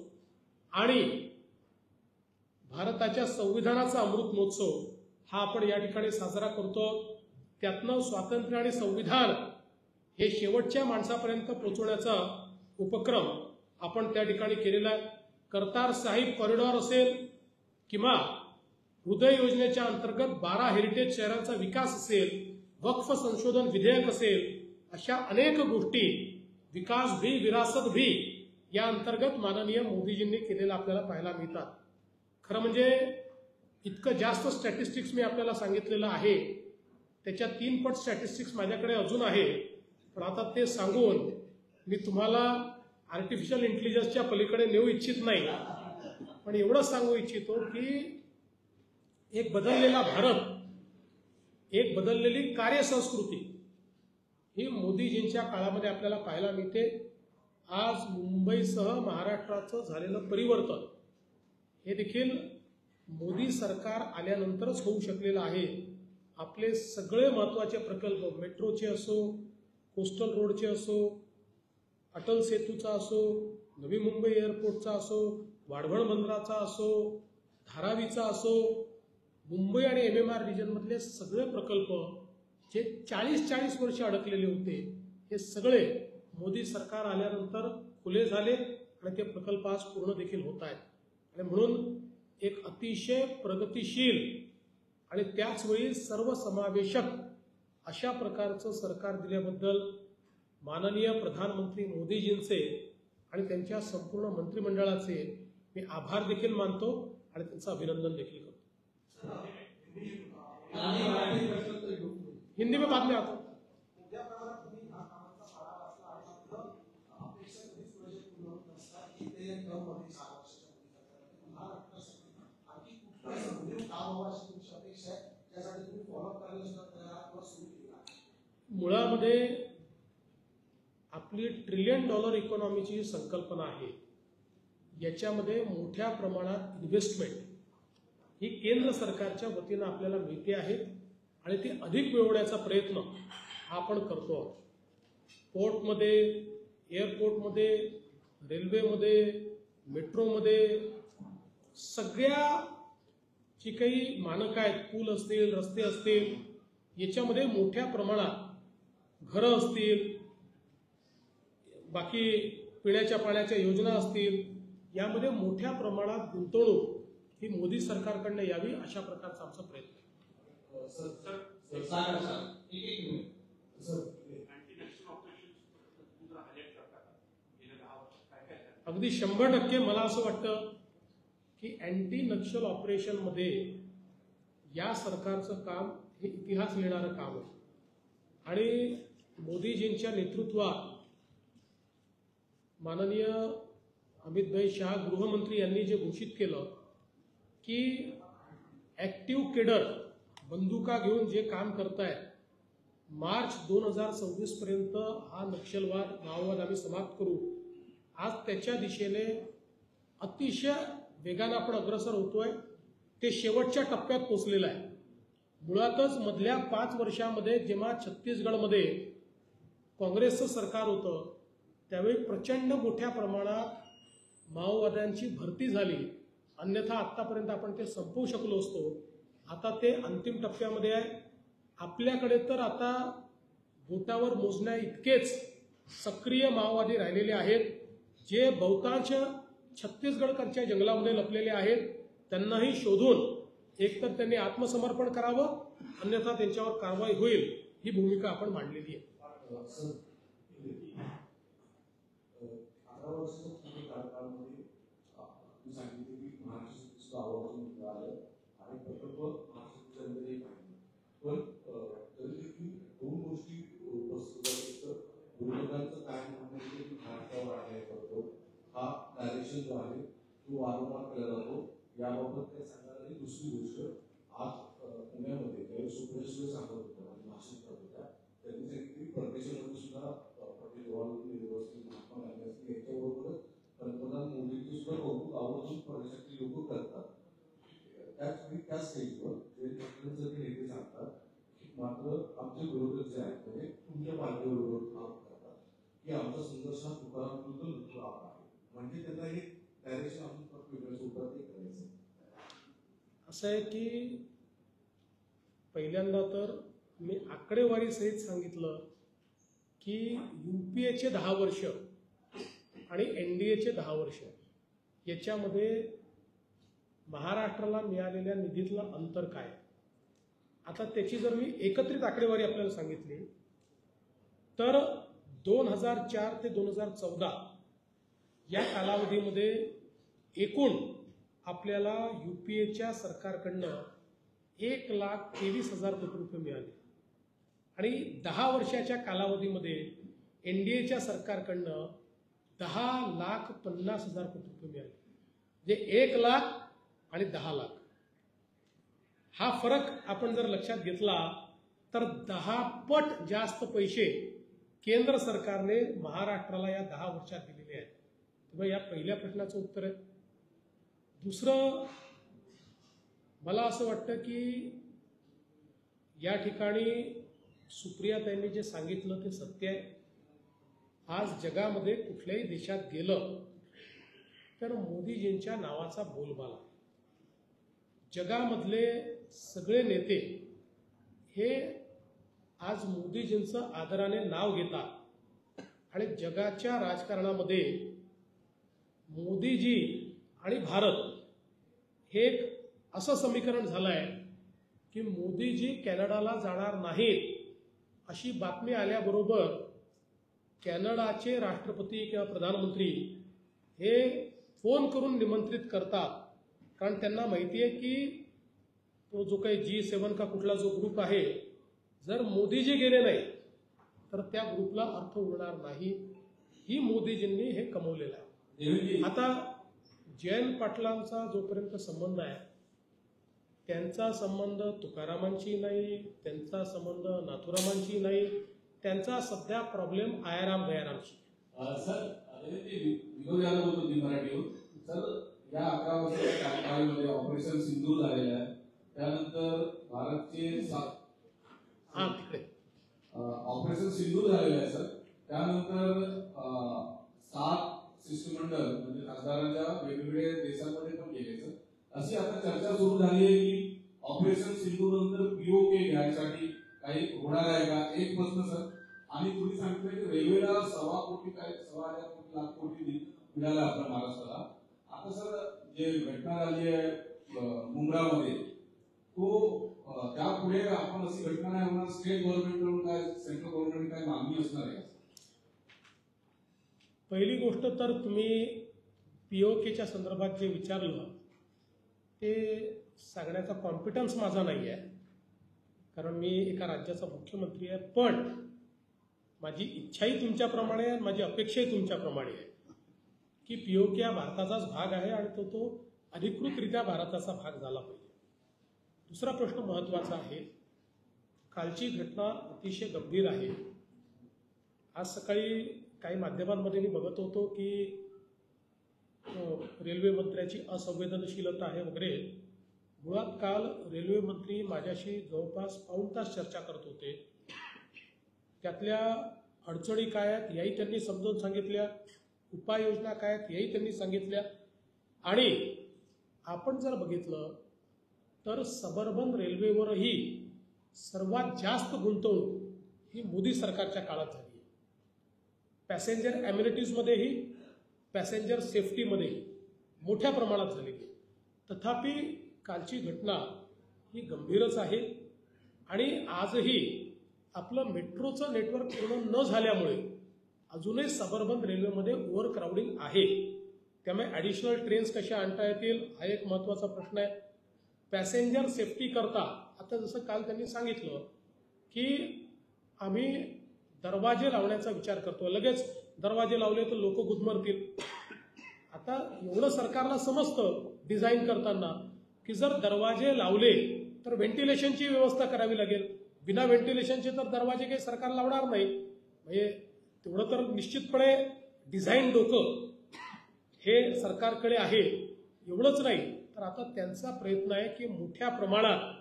आणि भारताच्या संविधानाचा अमृत महोत्सव हा आपण या ठिकाणी साजरा करतो. त्यातनं स्वातंत्र्य आणि संविधान हे शेवटच्या माणसापर्यंत पोहोचवण्याचा उपक्रम आपण त्या ठिकाणी केलेला आहे. करतार साहिब कॉरिडॉर असेल किंवा हृदय योजनेच्या अंतर्गत 12 हेरिटेज शहरांचा विकास असेल, वक्फ संशोधन विधेयक असेल, अशा अनेक गोष्टी विकास भी विरासत भी या अंतर्गत माननीय मोदीजींनी केलेलं आपल्याला पाहायला मिळतात. खरं म्हणजे इतकं जास्त स्टॅटिस्टिक्स मी आपल्याला सांगितलेलं आहे, त्याच्या 3 पट स्टॅटिस्टिक्स माझ्याकडे अजून आहे, पण आता ते सांगून मी तुम्हाला आर्टिफिशियल इंटेलिजन्सच्या पलीकडे नेऊ इच्छित नाही, पण एवढंच सांगू इच्छितो की एक बदललेला भारत, एक बदललेली कार्यसंस्कृती ही मोदीजींच्या काळामध्ये आपल्याला पाहायला मिळते. आज मुंबईसह महाराष्ट्राचं झालेलं परिवर्तन हे देखील मोदी सरकार आल्यानंतरच होऊ शकलेलं आहे. आपले सगळे महत्त्वाचे प्रकल्प, मेट्रोचे असो, कोस्टल रोडचे असो, अटल सेतूचा असो, नवी मुंबई एअरपोर्टचा असो, वाढवण बंदराचा असो, धारावीचा असो, मुंबई आणि MMR रिजनमधले सगळे प्रकल्प जे 40 वर्ष अडकलेले होते, हे सगळे मोदी सरकार आल्यानंतर खुले झाले आणि ते प्रकल्प आज पूर्ण देखील होत आहेत. आणि म्हणून एक अतिशय प्रगतिशील आणि त्याचवेळी सर्वसमावेशक अशा प्रकारचं सरकार दिल्याबद्दल माननीय प्रधानमंत्री मोदीजींचे आणि त्यांच्या संपूर्ण मंत्रिमंडळाचे मी आभार देखील मानतो आणि त्यांचं अभिनंदन देखील करतो. हिंदी में बाद में आता हूं. मुळामध्ये आपली $1 ट्रिलियन इकॉनॉमीची संकल्पना आहे. याच्यामध्ये मोठ्या प्रमाणात इन्व्हेस्टमेंट ही केंद्र सरकारच्या वतीनं आपल्याला मिळते आहे आणि ती अधिक मिळवण्याचा प्रयत्न आपण करतो आहोत. पोर्टमध्ये, एअरपोर्टमध्ये, रेल्वेमध्ये, मेट्रोमध्ये सगळ्या जी काही मानकं आहेत, पूल असतील, रस्ते असतील, याच्यामध्ये मोठ्या प्रमाणात घरं असतील, बाकी पिण्याच्या पाण्याच्या योजना असतील, यामध्ये मोठ्या प्रमाणात गुंतवणूक ही मोदी सरकारकडनं यावी अशा प्रकारचा आमचा प्रयत्न आहे. अगदी 100% मला असं वाटतं की अँटी नक्षल ऑपरेशनमध्ये या सरकारचं काम हे इतिहास लिहिणारं काम आहे. आणि मोदीजींच्या नेतृत्वात माननीय अमित शाह गृहमंत्री यांनी जे घोषित केलं की ॲक्टिव्ह केडर बंदुका घेऊन जे काम करतायत, मार्च 2026 पर्यंत हा नक्षलवाद, माओवाद आम्ही समाप्त करू. आज त्याच्या दिशेने अतिशय वेगानं आपण अग्रसर होतोय. ते शेवटच्या टप्प्यात पोहोचलेलं आहे. मुळातच मधल्या 5 वर्षामध्ये जेव्हा छत्तीसगडमध्ये काँग्रेसचं सरकार होतं, त्यावेळी प्रचंड मोठ्या प्रमाणात माओवाद्यांची भरती झाली. अन्यथा आत्तापर्यंत आपण ते संपवू शकलो असतो. आता ते अंतिम टप्प्यामध्ये आहे. आपल्याकडे तर आता बोटावर मोजण्या इतकेच सक्रिय माओवादी राहिलेले आहेत, जे बहुतांश छत्तीसगडकडच्या जंगलामध्ये लपलेले आहेत. त्यांनाही शोधून एकतर त्यांनी आत्मसमर्पण करावं, अन्यथा त्यांच्यावर कारवाई होईल, ही भूमिका आपण मांडलेली आहे. आणि प्रकल्प महाराष्ट्रामध्ये पण तरी देखील 2 गोष्टी उपस्थित आहेत. विरोधकांचं काय म्हणणं आहे की महाराष्ट्रावर अन्याय करतो, हा डायरेक्शन जो आहे तो वारंवार केला जातो. याबाबत काय सांगणार. आणि दुसरी गोष्ट, आज पुण्यामध्ये काही सुप्रेसवे सांगत होत्या आणि भाषण करत होत्या, त्यांनी सांगितलं की परदेशामध्ये सुद्धा पटेल जवाहरलाल युनिव्हर्सिटी, महात्मा गांधी असतील, याच्याबरोबरच पंतप्रधान मोदींची सुद्धा कौतुक आवर्जून परदेशातली लोक करतात. त्या स्टेजवर नेते सांगतात, मात्र आमचे विरोधक जे आहेत, म्हणजे तुमच्या पार्टीबरोबर काम करतात की आमचा संघर्ष हा तुकाराम विरुद्ध लढतो आहे. म्हणजे त्यांना हे डायरेक्शन आपण वेगळ्या स्वरूपात करायचं. असं आहे की पहिल्यांदा तर मी आकडेवारी सहित सांगितलं की UPAचे 10 वर्ष आणि NDAचे 10 वर्ष याच्यामध्ये महाराष्ट्राला मिळालेल्या निधीतलं अंतर काय. आता त्याची जर मी एकत्रित आकडेवारी आपल्याला सांगितली तर 2004 ते 2014 या कालावधीमध्ये एकूण आपल्याला UPAच्या सरकारकडनं 1,23,000 कोटी रुपये मिळाले आणि 10 वर्षाच्या कालावधीमध्ये NDAच्या सरकारकडनं 10,50,000 कोटी रुपये मिळाले. म्हणजे 1 लाख आणि 10 लाख हा फरक आपण जर लक्षात घेतला तर 10 पट जास्त पैसे केंद्र सरकारने महाराष्ट्राला या 10 वर्षात दिलेले आहेत. तेव्हा या पहिल्या प्रश्नाचं उत्तर आहे. दुसरं, मला असं वाटतं की या ठिकाणी सुप्रियाताईंनी जे सांगितलं ते सत्य आहे. आज जगामध्ये कुठल्याही देशात गेलं तर मोदीजींच्या नावाचा बोलबाला. जगामधले सगळे नेते हे आज मोदीजींचं आदराने नाव घेतात आणि जगाच्या राजकारणामध्ये मोदीजी आणि भारत हे एक असं समीकरण झालं आहे की मोदीजी कॅनडाला जाणार नाहीत अशी बातमी आल्याबरोबर कॅनडाचे राष्ट्रपती किंवा प्रधानमंत्री हे फोन करून निमंत्रित करतात. कारण त्यांना माहिती आहे की तो जो काही G7 का कुठला जो ग्रुप आहे, जर मोदीजी गेले नाही तर त्या ग्रुपला अर्थ उरणार नाही. ही मोदीजींनी हे कमवलेलं आहे. आता जयंत पाटलांचा जोपर्यंत संबंध आहे त्यांचा संबंध तुकारामांची नाही, त्यांचा संबंध नाथुरामांची नाही, त्यांचा सध्या प्रॉब्लेम आयाराम गयारामशी. सर ते विनोद यादव बोलतो मी मराठीवर. सर या 11 वर्षाच्या कालावधीमध्ये ऑपरेशन सिंधूर झालेलं आहे. त्यानंतर भारतचे तिकडे ऑपरेशन सिंधूर झालेलं आहे सर. त्यानंतर 7 शिष्टमंडळ म्हणजे खासदारांच्या वेगवेगळ्या देशांमध्ये पण गेले सर. अशी आता चर्चा सुरू झाली आहे की ऑपरेशन सिंधू नंतर POK घ्यायसाठी काही होणार आहे का, एक प्रश्न सर. आणि तुम्ही सांगितलं की रेल्वेला 1.25 कोटी लाख कोटी मिळाला आपल्या महाराष्ट्राला. आता सर जे घटना झाली आहे मुंब्रामध्ये तो त्यापुढे आपण अशी घटना नाही होणार, स्टेट गव्हर्नमेंटकडून काय सेंट्रल गव्हर्नमेंट काय मागणी असणार आहे? पहिली गोष्ट तर तुम्ही POKच्या संदर्भात जे विचारलं ते सांगण्याचा कॉन्फिडन्स माझा नाही आहे, कारण मी एका राज्याचा मुख्यमंत्री आहे. पण माझी इच्छाही तुमच्याप्रमाणे आहे, माझी अपेक्षाही तुमच्याप्रमाणे आहे की POK हा भारताचाच भाग आहे आणि तो अधिकृतरित्या भारताचा भाग झाला पाहिजे. दुसरा प्रश्न महत्त्वाचा आहे. कालची घटना अतिशय गंभीर आहे. आज सकाळी काही माध्यमांमध्ये मी बघत होतो की रेल्वे मंत्र्याची असंवेदनशीलता आहे वगैरे. मुळात काल रेल्वे मंत्री माझ्याशी जवळपास पाऊण तास चर्चा करत होते. त्यातल्या अडचणी काय आहेत याही त्यांनी समजावून सांगितल्या, उपाययोजना काय आहेत याही त्यांनी सांगितल्या. आणि आपण जर बघितलं तर सबअर्बन रेल्वेवरही सर्वात जास्त गुंतवणूक ही मोदी सरकारच्या काळात झाली आहे. पॅसेंजर ॲम्युनिटीजमध्येही पॅसेंजर सेफ्टीमध्येही मोठ्या प्रमाणात झालेली आहे. तथापि कालची घटना ही गंभीरच आहे आणि आजही आपलं मेट्रोचं नेटवर्क पूर्ण न झाल्यामुळे अजूनही सबअर्बन रेल्वेमध्ये ओव्हर क्राउडिंग आहे. त्यामुळे ॲडिशनल ट्रेन्स कशा आणता येतील हा एक महत्त्वाचा प्रश्न आहे. पॅसेंजर सेफ्टी करता आता जसं काल त्यांनी सांगितलं की आम्ही दरवाजे लावण्याचा विचार करतो. लगेच दरवाजे लावले तर लोक गुदमरतील. आता एवढं सरकारला समजतं डिझाईन करताना की जर दरवाजे लावले तर व्हेंटिलेशनची व्यवस्था करावी लागेल. बिना व्हेंटिलेशनचे तर दरवाजे काही सरकार लावणार नाही. म्हणजे तेवढं तर निश्चितपणे डिझाईन डोकं हे सरकारकडे आहे. एवढंच नाही तर आता त्यांचा प्रयत्न आहे की मोठ्या प्रमाणात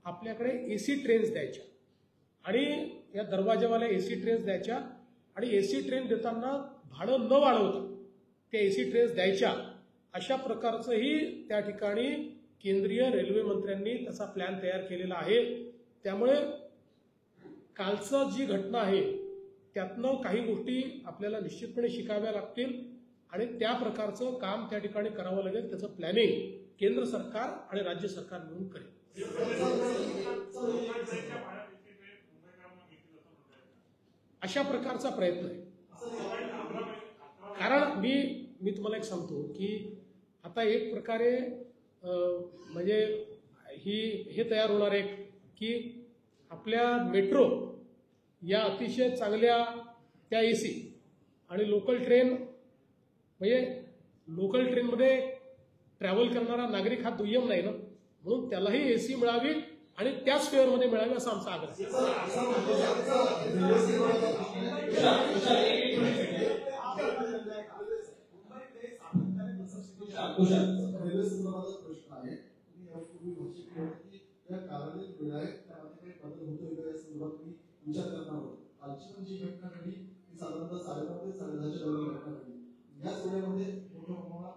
आपल्याकडे AC ट्रेन्स द्यायच्या आणि या दरवाजेवाल्या AC ट्रेन्स द्यायच्या आणि AC ट्रेन देताना भाडं न वाढवता त्या AC ट्रेन्स द्यायच्या. अशा प्रकारचंही त्या ठिकाणी केंद्रीय रेल्वे मंत्र्यांनी त्याचा प्लॅन तयार केलेला आहे. त्यामुळे कालचं जी घटना आहे त्यातनं काही गोष्टी आपल्याला निश्चितपणे शिकाव्या लागतील आणि त्या प्रकारचं काम त्या ठिकाणी करावं लागेल. त्याचं प्लॅनिंग केंद्र सरकार आणि राज्य सरकार मिळून करेल. अशा प्रकारचा प्रयत्न आहे. कारण मी तुम्हाला एक सांगतो की आता एक प्रकारे म्हणजे हे तयार होणार आहे की आपल्या मेट्रो या अतिशय चांगल्या त्या AC आणि लोकल ट्रेन म्हणजे लोकल ट्रेनमध्ये ट्रॅव्हल करणारा नागरिक हा दुय्यम नाही ना, म्हणून त्यालाही एसी मिळावी आणि त्याच फेअरमध्ये मिळावी असा आमचा आग्रह आहे. रेल्वे संदर्भातच प्रश्न आहे. तुम्ही यापूर्वी भाषिक केलं की या कालावधीत विधायक त्यामध्ये काही बदल होतोय का या संदर्भात तुम्ही विचार करणार आहोत. कालची पण जी घटना घडली ती साधारणतः 9:30 ते 10:30च्या दरम्यान घटना घडली. याच वेळेमध्ये मोठ्या प्रमाणात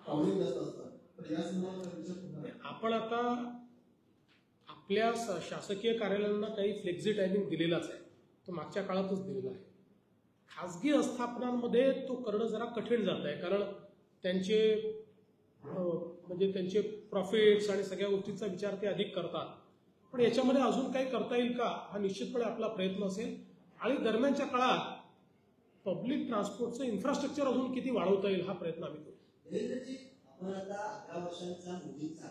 ट्रॅव्हलिंग जास्त असतात, तर या संदर्भात विचार करणार आहे. आपण आता आपल्या शासकीय कार्यालयांना काही फ्लेक्झी टायमिंग दिलेलाच आहे, तो मागच्या काळातच दिलेला आहे. खाजगी आस्थापनांमध्ये तो करणं जरा कठीण जात आहे, कारण त्यांचे म्हणजे त्यांचे प्रॉफिट्स आणि सगळ्या गोष्टींचा विचार ते अधिक करतात. पण याच्यामध्ये अजून काही करता येईल का हा निश्चितपणे आपला प्रयत्न असेल. आणि दरम्यानच्या काळात पब्लिक ट्रान्सपोर्टचं इन्फ्रास्ट्रक्चर अजून किती वाढवता येईल हा प्रयत्न आम्ही करू. देवेंद्रजी, आपण आता 11 वर्षांचा मोदींचा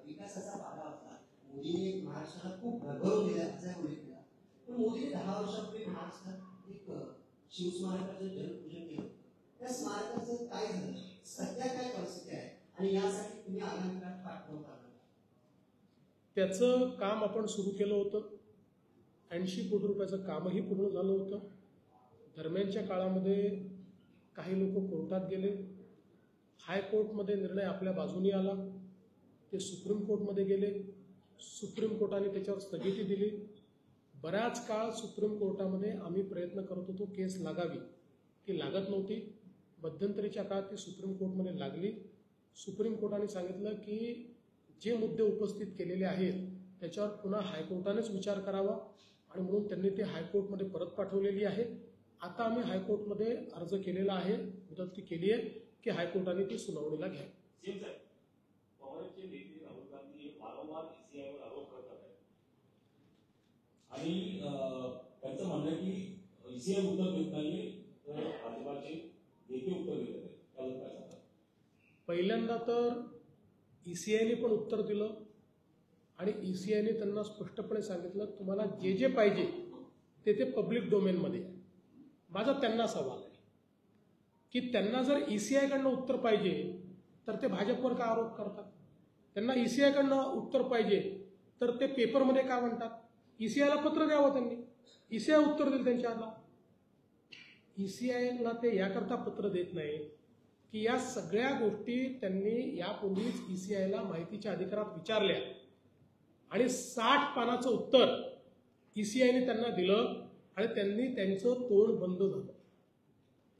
विकासाचा वाडा होता. मोदीने महाराष्ट्राला खूप भरभरून दिला असा उल्लेख केला. पण मोदीने 10 वर्षापूर्वी महाराष्ट्रात एक शिवस्मारकाचं जलपूजन केलं. त्या स्मारकाचं काय झालं, सध्या काय परिस्थिती आहे आणि यासाठी तुम्ही आगामी काळात पाठपुरावा करणार? त्याचं काम आपण सुरू केलं होतं. 80 कोटी रुपयाचं कामही पूर्ण झालं होतं. दरम्यानच्या काळामध्ये काही लोक कोर्टात गेले. हायकोर्टमध्ये निर्णय आपल्या बाजूने आला. ते सुप्रीम कोर्टमध्ये गेले. सुप्रीम कोर्टाने त्याच्यावर स्थगिती दिली. बराच काळ सुप्रीम कोर्टामध्ये आम्ही प्रयत्न करत होतो केस लागावी, ती लागत नव्हती. मध्यंतरीच्या काळात ती सुप्रीम कोर्टमध्ये लागली. सुप्रीम कोर्टाने सांगितलं की जे मुद्दे उपस्थित केलेले आहेत त्याच्यावर पुन्हा हायकोर्टानेच विचार करावा, आणि म्हणून त्यांनी ते हायकोर्टमध्ये परत पाठवलेली आहे. आता आम्ही हायकोर्टमध्ये अर्ज केलेला आहे, मुदत केली आहे की हायकोर्टाने ती सुनावणीला घ्यावी. काँग्रेसचे नेते राहुल गांधी वारंवार ईसीआयवर आरोप करतात आहेत आणि त्यांचं म्हणणं आहे की ईसीआय उत्तर देत नाहीये, तर भाजपाचे नेते उत्तर देत आहेत. त्याला काय सांगतात? पहिल्यांदा तर ईसीआयने पण उत्तर दिलं आणि ईसीआयने त्यांना स्पष्टपणे सांगितलं तुम्हाला जे जे पाहिजे ते पब्लिक डोमेनमध्ये आहे. माझा त्यांना सवाल आहे की त्यांना जर ईसीआयकडनं उत्तर पाहिजे तर ते भाजपवर का आरोप करतात? त्यांना ईसीआयकडनं उत्तर पाहिजे तर ते पेपरमध्ये का म्हणतात? ईसीआयला पत्र द्यावं त्यांनी, ईसीआय उत्तर देईल त्यांच्याला. ईसीआयला ते याकरता पत्र देत नाही की या सगळ्या गोष्टी त्यांनी यापूर्वीच ईसीआयला माहितीच्या अधिकारात विचारल्या आणि 60 पानाचं उत्तर ईसीआयने त्यांना दिलं आणि त्यांनी त्यांचं तोंड बंद झालं.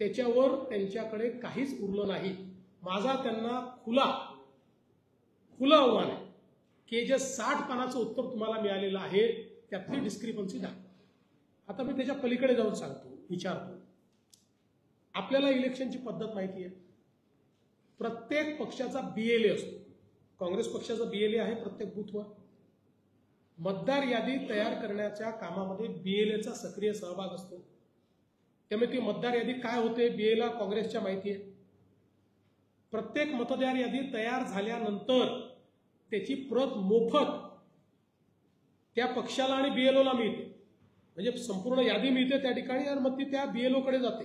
त्याच्यावर त्यांच्याकडे काहीच उरलं नाही. माझा त्यांना खुला आव्हान आहे की जे 60 पानाचं उत्तर तुम्हाला मिळालेलं आहे त्यातली डिस्क्रिपन्सी दाखवा. आता मी त्याच्या पलीकडे जाऊन सांगतो, विचारतो. आपल्याला इलेक्शनची पद्धत माहिती आहे. प्रत्येक पक्षाचा BLA असतो. काँग्रेस पक्षाचा BLA आहे प्रत्येक बूथवर. मतदार यादी तयार करण्याच्या कामामध्ये BLAचा सक्रिय सहभाग असतो. त्यामुळे ती मतदार यादी काय होते BLAला काँग्रेसच्या माहिती आहे. प्रत्येक मतदार यादी तयार झाल्यानंतर त्याची प्रत मोफत त्या पक्षाला आणि BLOला मिळते. म्हणजे संपूर्ण यादी मिळते त्या ठिकाणी आणि मग ती त्या BLOकडे जाते.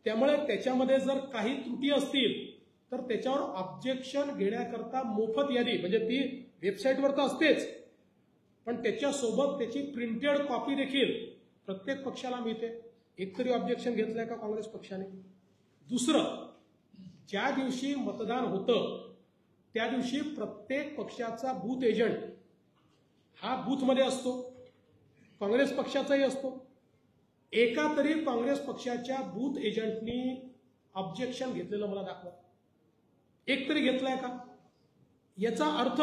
त्यामुळे त्याच्यामध्ये जर काही त्रुटी असतील तर त्याच्यावर ऑब्जेक्शन घेण्याकरता मोफत यादी, म्हणजे ती वेबसाईटवर तर असतेच पण त्याच्यासोबत त्याची प्रिंटेड कॉपी देखील प्रत्येक पक्षाला मिळते. एकतरी ऑब्जेक्शन घेतलंय का काँग्रेस पक्षाने? दुसरं, ज्या दिवशी मतदान होतं त्या दिवशी प्रत्येक पक्षाचा बूथ एजंट हा बूथमध्ये असतो. काँग्रेस पक्षाचाही असतो. एका तरी काँग्रेस पक्षाच्या बूथ एजंटनी ऑब्जेक्शन घेतलेलं मला दाखवा. एक तरी घेतलाय का? याचा अर्थ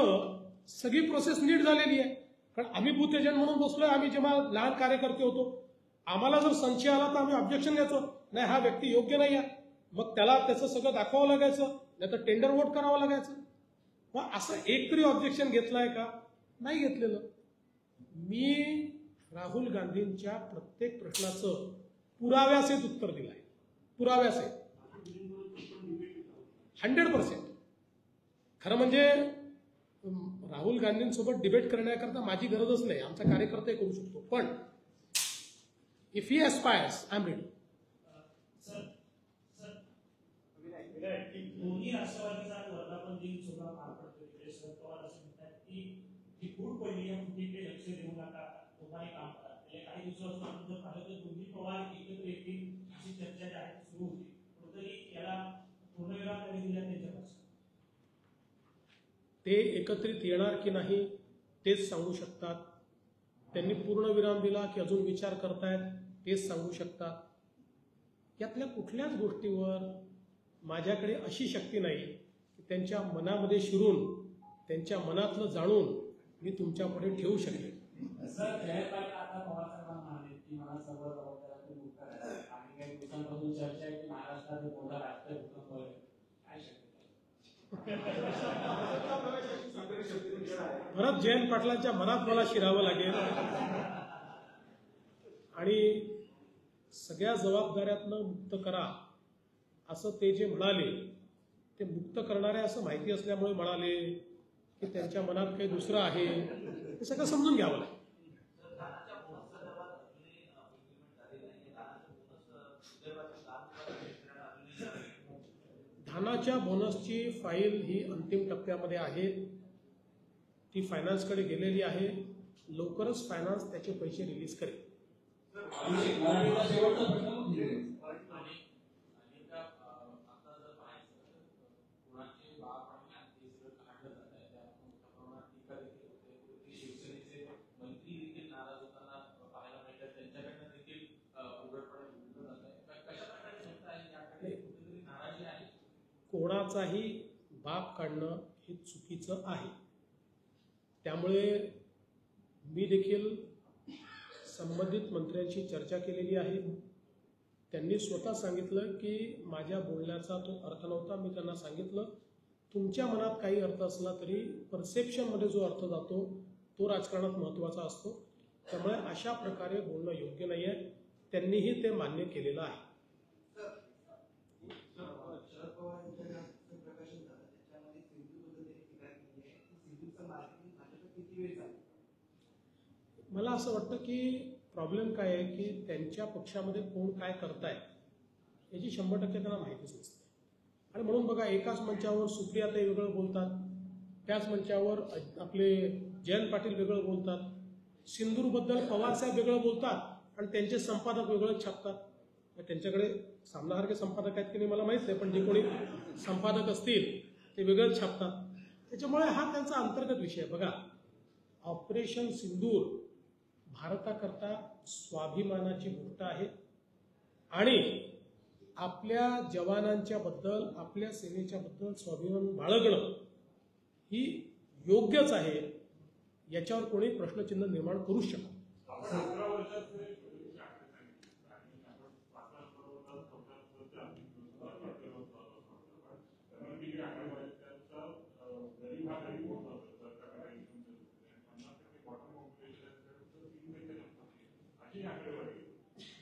सगळी प्रोसेस नीट झालेली आहे. कारण आम्ही बूथ एजंट म्हणून बसलोय. आम्ही जेव्हा लहान कार्यकर्ते होतो आम्हाला जर संशय आला तर आम्ही ऑब्जेक्शन घ्यायचो, नाही हा व्यक्ती योग्य नाही आहे, मग त्याला त्याचं सगळं दाखवावं लागायचं, नाही तर टेंडर वोट करावं लागायचं. मग असं एक तरी ऑब्जेक्शन घेतलाय का? नाही घेतलेलं. मी राहुल गांधींच्या प्रत्येक प्रश्नाचं पुराव्यासहित उत्तर दिलं आहे. पुराव्यासहित 100%. खरं म्हणजे राहुल गांधींसोबत डिबेट करण्याकरता माझी गरजच नाही, आमचा कार्यकर्ता करू शकतो. पण if he aspires I am ready. दोन्ही राष्ट्रवादीचा वर्धापन दिन सुद्धा पार पडतो. इकडे शरद पवार असं म्हणतात की जी फूट पडली आहे फुटीकडे लक्ष देऊ नका, तुम्हाला काम करा. काही दिवसापासून आपण जर पाहिलं तर दोन्ही पवार एकत्र येतील अशी चर्चा जी आहे सुरू होती. कुठेतरी याला पूर्णविराम त्यांनी दिला त्यांच्यापासून. ते एकत्रित येणार की नाही तेच सांगू शकतात. त्यांनी पूर्णविराम दिला की अजून विचार करतायत तेच सांगू शकतात. यातल्या कुठल्याच गोष्टीवर माझ्याकडे अशी शक्ती नाही की त्यांच्या मनामध्ये शिरून त्यांच्या मनातलं जाणून मी तुमच्या पुढे ठेवू शकेन. सर, जयपालला आता पवार साहेबांना म्हणाले की मला सर्व जबाबदाऱ्या मुक्त करायच्या आणि काही दिवसांपासून चर्चा आहे की महाराष्ट्रात एक मोठा राष्ट्रीय भूकंप होईल. काय शक्यता? परत जयंत पाटलांच्या मनात मला शिरावं लागेल आणि सगळ्या जबाबदाऱ्यातनं मुक्त करा असं ते जे म्हणाले ते मुक्त करणारे असं माहिती असल्यामुळे म्हणाले की त्यांच्या मनात काही दुसरं आहे हे सगळं समजून घ्यावं लागेल. धानाच्या बोनसची फाईल ही अंतिम टप्प्यामध्ये आहे. ती फायनान्सकडे गेलेली आहे. लवकरच फायनान्स त्याचे पैसे रिलीज करेल. मराठीचा शेवटचा प्रश्न म्हणजे कोणाचाही बाप काढणं हे चुकीचं आहे. त्यामुळे मी देखील संबंधित मंत्र्यांशी चर्चा केलेली आहे. त्यांनी स्वतः सांगितलं की माझ्या बोलण्याचा तो अर्थ नव्हता. मी त्यांना सांगितलं तुमच्या मनात काही अर्थ असला तरी परसेप्शनमध्ये जो अर्थ जातो तो राजकारणात महत्त्वाचा असतो. त्यामुळे अशा प्रकारे बोलणं योग्य नाही आहे. त्यांनीही ते मान्य केलेलं आहे. शरद पवार यांच्या प्रकाशन झालं त्याच्यामध्ये सिंधूबद्दल टीका केली आहे की सिंधूचं मार्केटिंग भाजप किती वेळ चालतं. मला असं वाटतं की प्रॉब्लेम काय आहे की त्यांच्या पक्षामध्ये कोण काय करताय याची 100% त्यांना माहितीच नसते. आणि म्हणून बघा एकाच मंचावर सुप्रियाताई वेगळं बोलतात, त्याच मंचावर आपले जयंत पाटील वेगळं बोलतात, सिंदूरबद्दल पवारसाहेब वेगळं बोलतात आणि त्यांचे संपादक वेगळं छापतात. त्यांच्याकडे सामनासारखे संपादक आहेत की नाही मला माहीत नाही, पण जे कोणी संपादक असतील ते वेगळंच छापतात. त्याच्यामुळे हा त्यांचा अंतर्गत विषय. बघा ऑपरेशन सिंदूर भारताकरता स्वाभिमानाची गोष्ट आहे आणि आपल्या जवानांच्या बद्दल आपल्या सेनेच्या बद्दल स्वाभिमान बाळगणं ही योग्यच आहे. याच्यावर कोणी प्रश्नचिन्ह निर्माण करू शकत.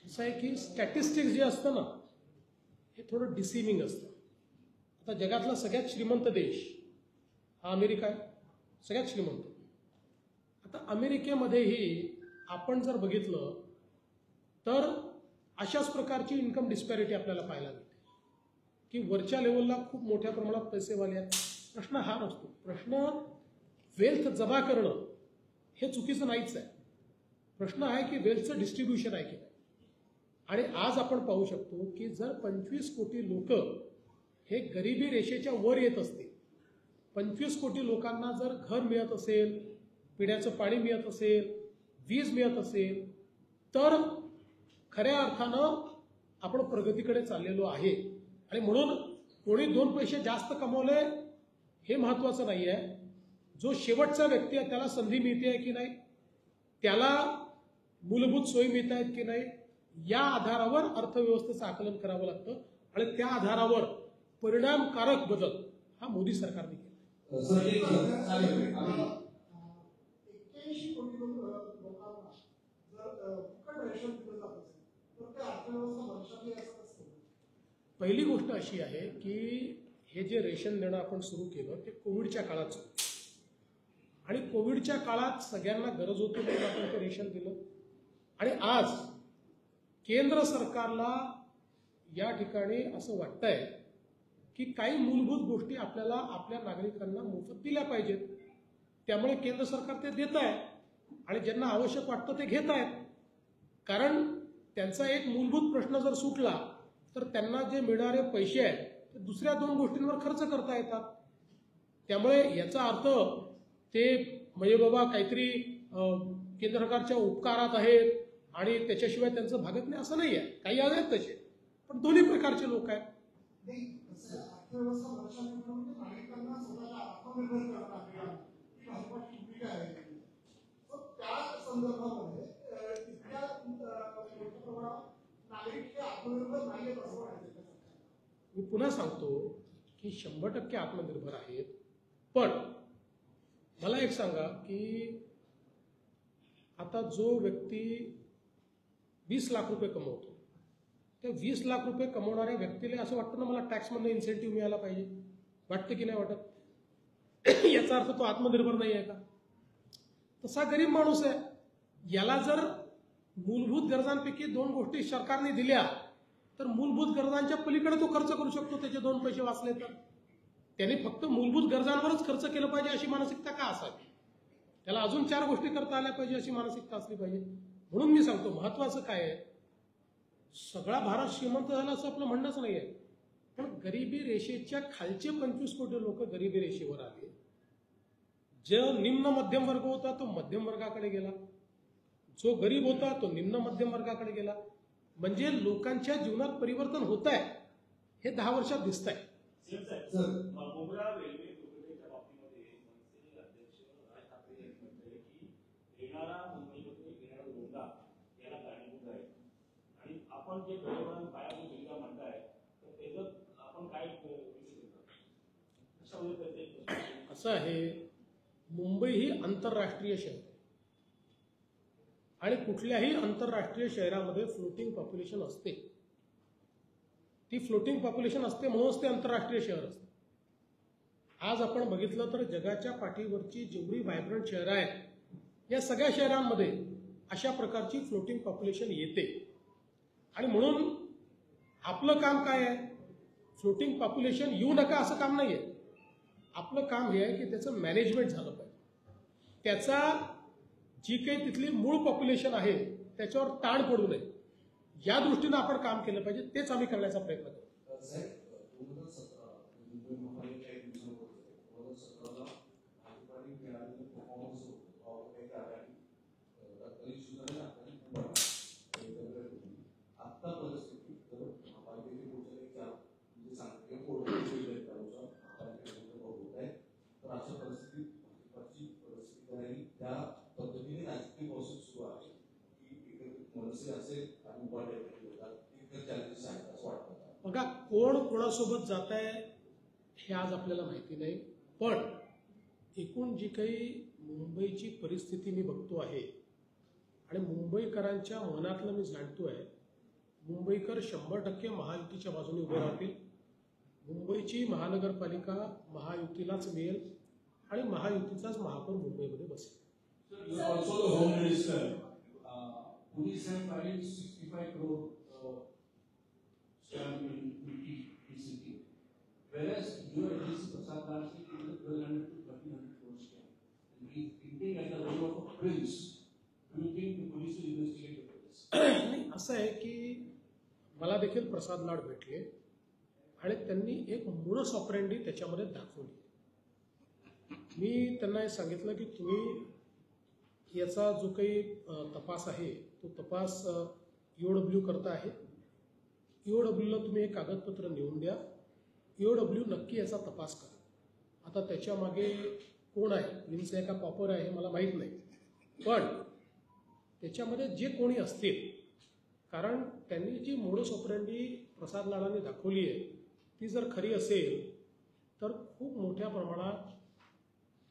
असं आहे की स्टॅटिस्टिक्स जे असतं ना हे थोडं डिसिव्हिंग असतं. आता जगातला सगळ्यात श्रीमंत देश हा अमेरिका आहे, सगळ्यात श्रीमंत. आता अमेरिकेमध्येही आपण जर बघितलं तर अशाच प्रकारची इन्कम डिस्पॅरिटी आपल्याला पाहायला मिळते की वरच्या लेवलला खूप मोठ्या प्रमाणात पैसेवाले आहेत. प्रश्न हा नसतो. प्रश्न वेल्थ जमा करणं हे चुकीचं नाहीच आहे. प्रश्न आहे की वेल्थचं डिस्ट्रीब्युशन आहे की नाही. आणि आज आपण पाहू शकतो की जर 25 कोटी लोक हे गरिबी रेषेच्या वर येत असतील, 25 कोटी लोकांना जर घर मिळत असेल, पिण्याचं पाणी मिळत असेल, वीज मिळत असेल, तर खऱ्या अर्थानं आपण प्रगतीकडे चाललेलो आहे. आणि म्हणून कोणी 2 पैसे जास्त कमवले हे महत्त्वाचं नाही आहे. जो शेवटचा व्यक्ती आहे त्याला संधी मिळते आहे की नाही, त्याला मूलभूत सोयी मिळत आहेत की नाही, या आधारावर अर्थव्यवस्थेचं आकलन करावं लागतं. आणि त्या आधारावर परिणामकारक बदल हा मोदी सरकारने केला. 81 कोटी लोकांना जर फुकट रेशन दिलं जात असेल तर त्या अर्थव्यवस्था वर्षातली असं असतं. पहिली गोष्ट अशी आहे की हे जे रेशन देणं आपण सुरू केलं ते कोविडच्या काळात सुरू केलं. आणि कोविडच्या काळात सगळ्यांना गरज होती म्हणून आपण ते रेशन दिलं. आणि आज केंद्र सरकारला या ठिकाणी असं वाटतंय की काही मूलभूत गोष्टी आपल्याला आपल्या नागरिकांना मोफत दिल्या पाहिजेत. त्यामुळे केंद्र सरकार ते देत आहे आणि ज्यांना आवश्यक वाटतं ते घेत आहेत. कारण त्यांचा एक मूलभूत प्रश्न जर सुटला तर त्यांना जे मिळणारे पैसे आहेत ते दुसऱ्या 2 गोष्टींवर खर्च करता येतात. त्यामुळे याचा अर्थ ते म्हणजे बाबा काहीतरी केंद्र सरकारच्या उपकारात आहेत आणि त्याच्याशिवाय त्यांचं भागत नाही असं नाही आहे. काही आहेत तसे, पण दोन्ही प्रकारचे लोक आहेत. नाही, कसं आहे, अर्थव्यवस्था वर्षाने म्हणजे नागरिकांना स्वतःला आत्मनिर्भर करणं आपल्याला ही भाजपाची भूमिका आहे. तर त्या संदर्भामध्ये इतक्या मोठ्या प्रमाणात नागरिक हे आत्मनिर्भर नाही आहेत असं वाटतं. मी पुन्हा सांगतो की 100% आत्मनिर्भर आहेत. पण मला एक सांगा की आता जो व्यक्ती 20 लाख रुपये कमवतो, त्या 20 लाख रुपये कमवणाऱ्या व्यक्तीला असं वाटतं ना मला टॅक्समधनं इन्सेंटिव्ह मिळाला पाहिजे. वाटतं की नाही वाटत? याचा अर्थ तो आत्मनिर्भर नाही आहे का? तसा गरीब माणूस आहे. याला जर मूलभूत गरजांपैकी 2 गोष्टी सरकारने दिल्या तर मूलभूत गरजांच्या पलीकडे तो खर्च करू शकतो. त्याचे 2 पैसे वाचले तर त्याने फक्त मूलभूत गरजांवरच खर्च केलं पाहिजे अशी मानसिकता का असावी? त्याला अजून 4 गोष्टी करता आल्या पाहिजे अशी मानसिकता असली पाहिजे. म्हणून मी सांगतो महत्वाचं काय आहे, सगळा भारत श्रीमंत झाला असं आपलं म्हणणंच नाही आहे. पण गरिबी रेषेच्या खालचे 25 कोटी लोक गरिबी रेषेवर आले. जो निम्न मध्यम वर्ग होता तो मध्यम वर्गाकडे गेला, जो गरीब होता तो निम्न मध्यम वर्गाकडे गेला. म्हणजे लोकांच्या जीवनात परिवर्तन होत आहे हे 10 वर्षात दिसत आहे. मोगरा रेल्वे दुर्घटनेच्या बाबतीमध्ये मनसे अध्यक्ष राज ठाकरे यांनी म्हटलंय की येणारा मुंबईमध्ये येणारा लोंढा याला कारणीभूत आहे आणि आपण जे पर्यावरण पायाभूत सुविधा म्हणताय तर त्याचं आपण काय असं आहे, मुंबई ही आंतरराष्ट्रीय शहर आहे आणि कुठल्याही आंतरराष्ट्रीय शहरामध्ये फ्लोटिंग पॉप्युलेशन असते. ती फ्लोटिंग पॉप्युलेशन असते म्हणूनच ते आंतरराष्ट्रीय शहर असते. आज आपण बघितलं तर जगाच्या पाठीवरची जेवढी व्हायब्रंट शहरं आहेत या सगळ्या शहरांमध्ये अशा प्रकारची फ्लोटिंग पॉप्युलेशन येते. आणि म्हणून आपलं काम काय आहे, फ्लोटिंग पॉप्युलेशन येऊ नका असं काम नाही आहे. आपलं काम हे आहे की त्याचं मॅनेजमेंट झालं पाहिजे. त्याचा जी काही तिथली मूळ पॉप्युलेशन आहे त्याच्यावर ताण पडू नये या दृष्टीनं आपण काम केलं पाहिजे. तेच आम्ही करण्याचा प्रयत्न करतो. साहेब 2017 मुंबई महापालिकेच्या एक दिवसापूर्वी 2017ला भाजपाने मिळालेलं परफॉर्मन्स आता परिस्थिती तर महापालिकेचे पुढच्या एक 4 म्हणजे सांगते त्यानुसार महापालिकेचे होत आहे. तर अशा परिस्थितीत भाजपाची परिस्थिती आहे त्या पद्धतीने राजकीय प्रोसेस सुरू आहे की मनसे असेल आणि चॅलेंजेस आहेत असं वाटतं. बघा, कोण कोणासोबत जात आहे हे आज आपल्याला माहिती नाही. पण एकूण जी काही मुंबईची परिस्थिती मी बघतो आहे आणि मुंबईकरांच्या मनातलं मी जाणतो आहे, मुंबईकर 100% महायुतीच्या बाजूने उभे राहतील. मुंबईची महानगरपालिका महायुतीलाच मिळेल आणि महायुतीचाच महापौर मुंबईमध्ये बसेल. Also the Home Minister, police have filed 65 crore stamp duty recently, whereas your agency Prasad Lal said it is 1200 to 1300 crore stamp. And he is hinting at the role of a prince. Do you think the police will investigate this? नाही, असं आहे की मला देखील प्रसाद लाड भेटले आणि त्यांनी एक मोडस ऑपरेंडी त्याच्यामध्ये दाखवली. मी त्यांना हे सांगितलं की तुम्ही याचा जो काही तपास आहे तो तपास EOW करता आहे. EOWला तुम्ही एक कागदपत्र नेऊन द्या. EOW नक्की याचा तपास करा. आता त्याच्या मागे कोण आहे, प्रिन्स आहे का पॉपर आहे हे मला माहीत नाही, पण त्याच्यामध्ये जे कोणी असतील, कारण त्यांनी जी मोडस ऑपरेंडी प्रसाद लाडांनी दाखवली आहे ती जर खरी असेल तर खूप मोठ्या प्रमाणात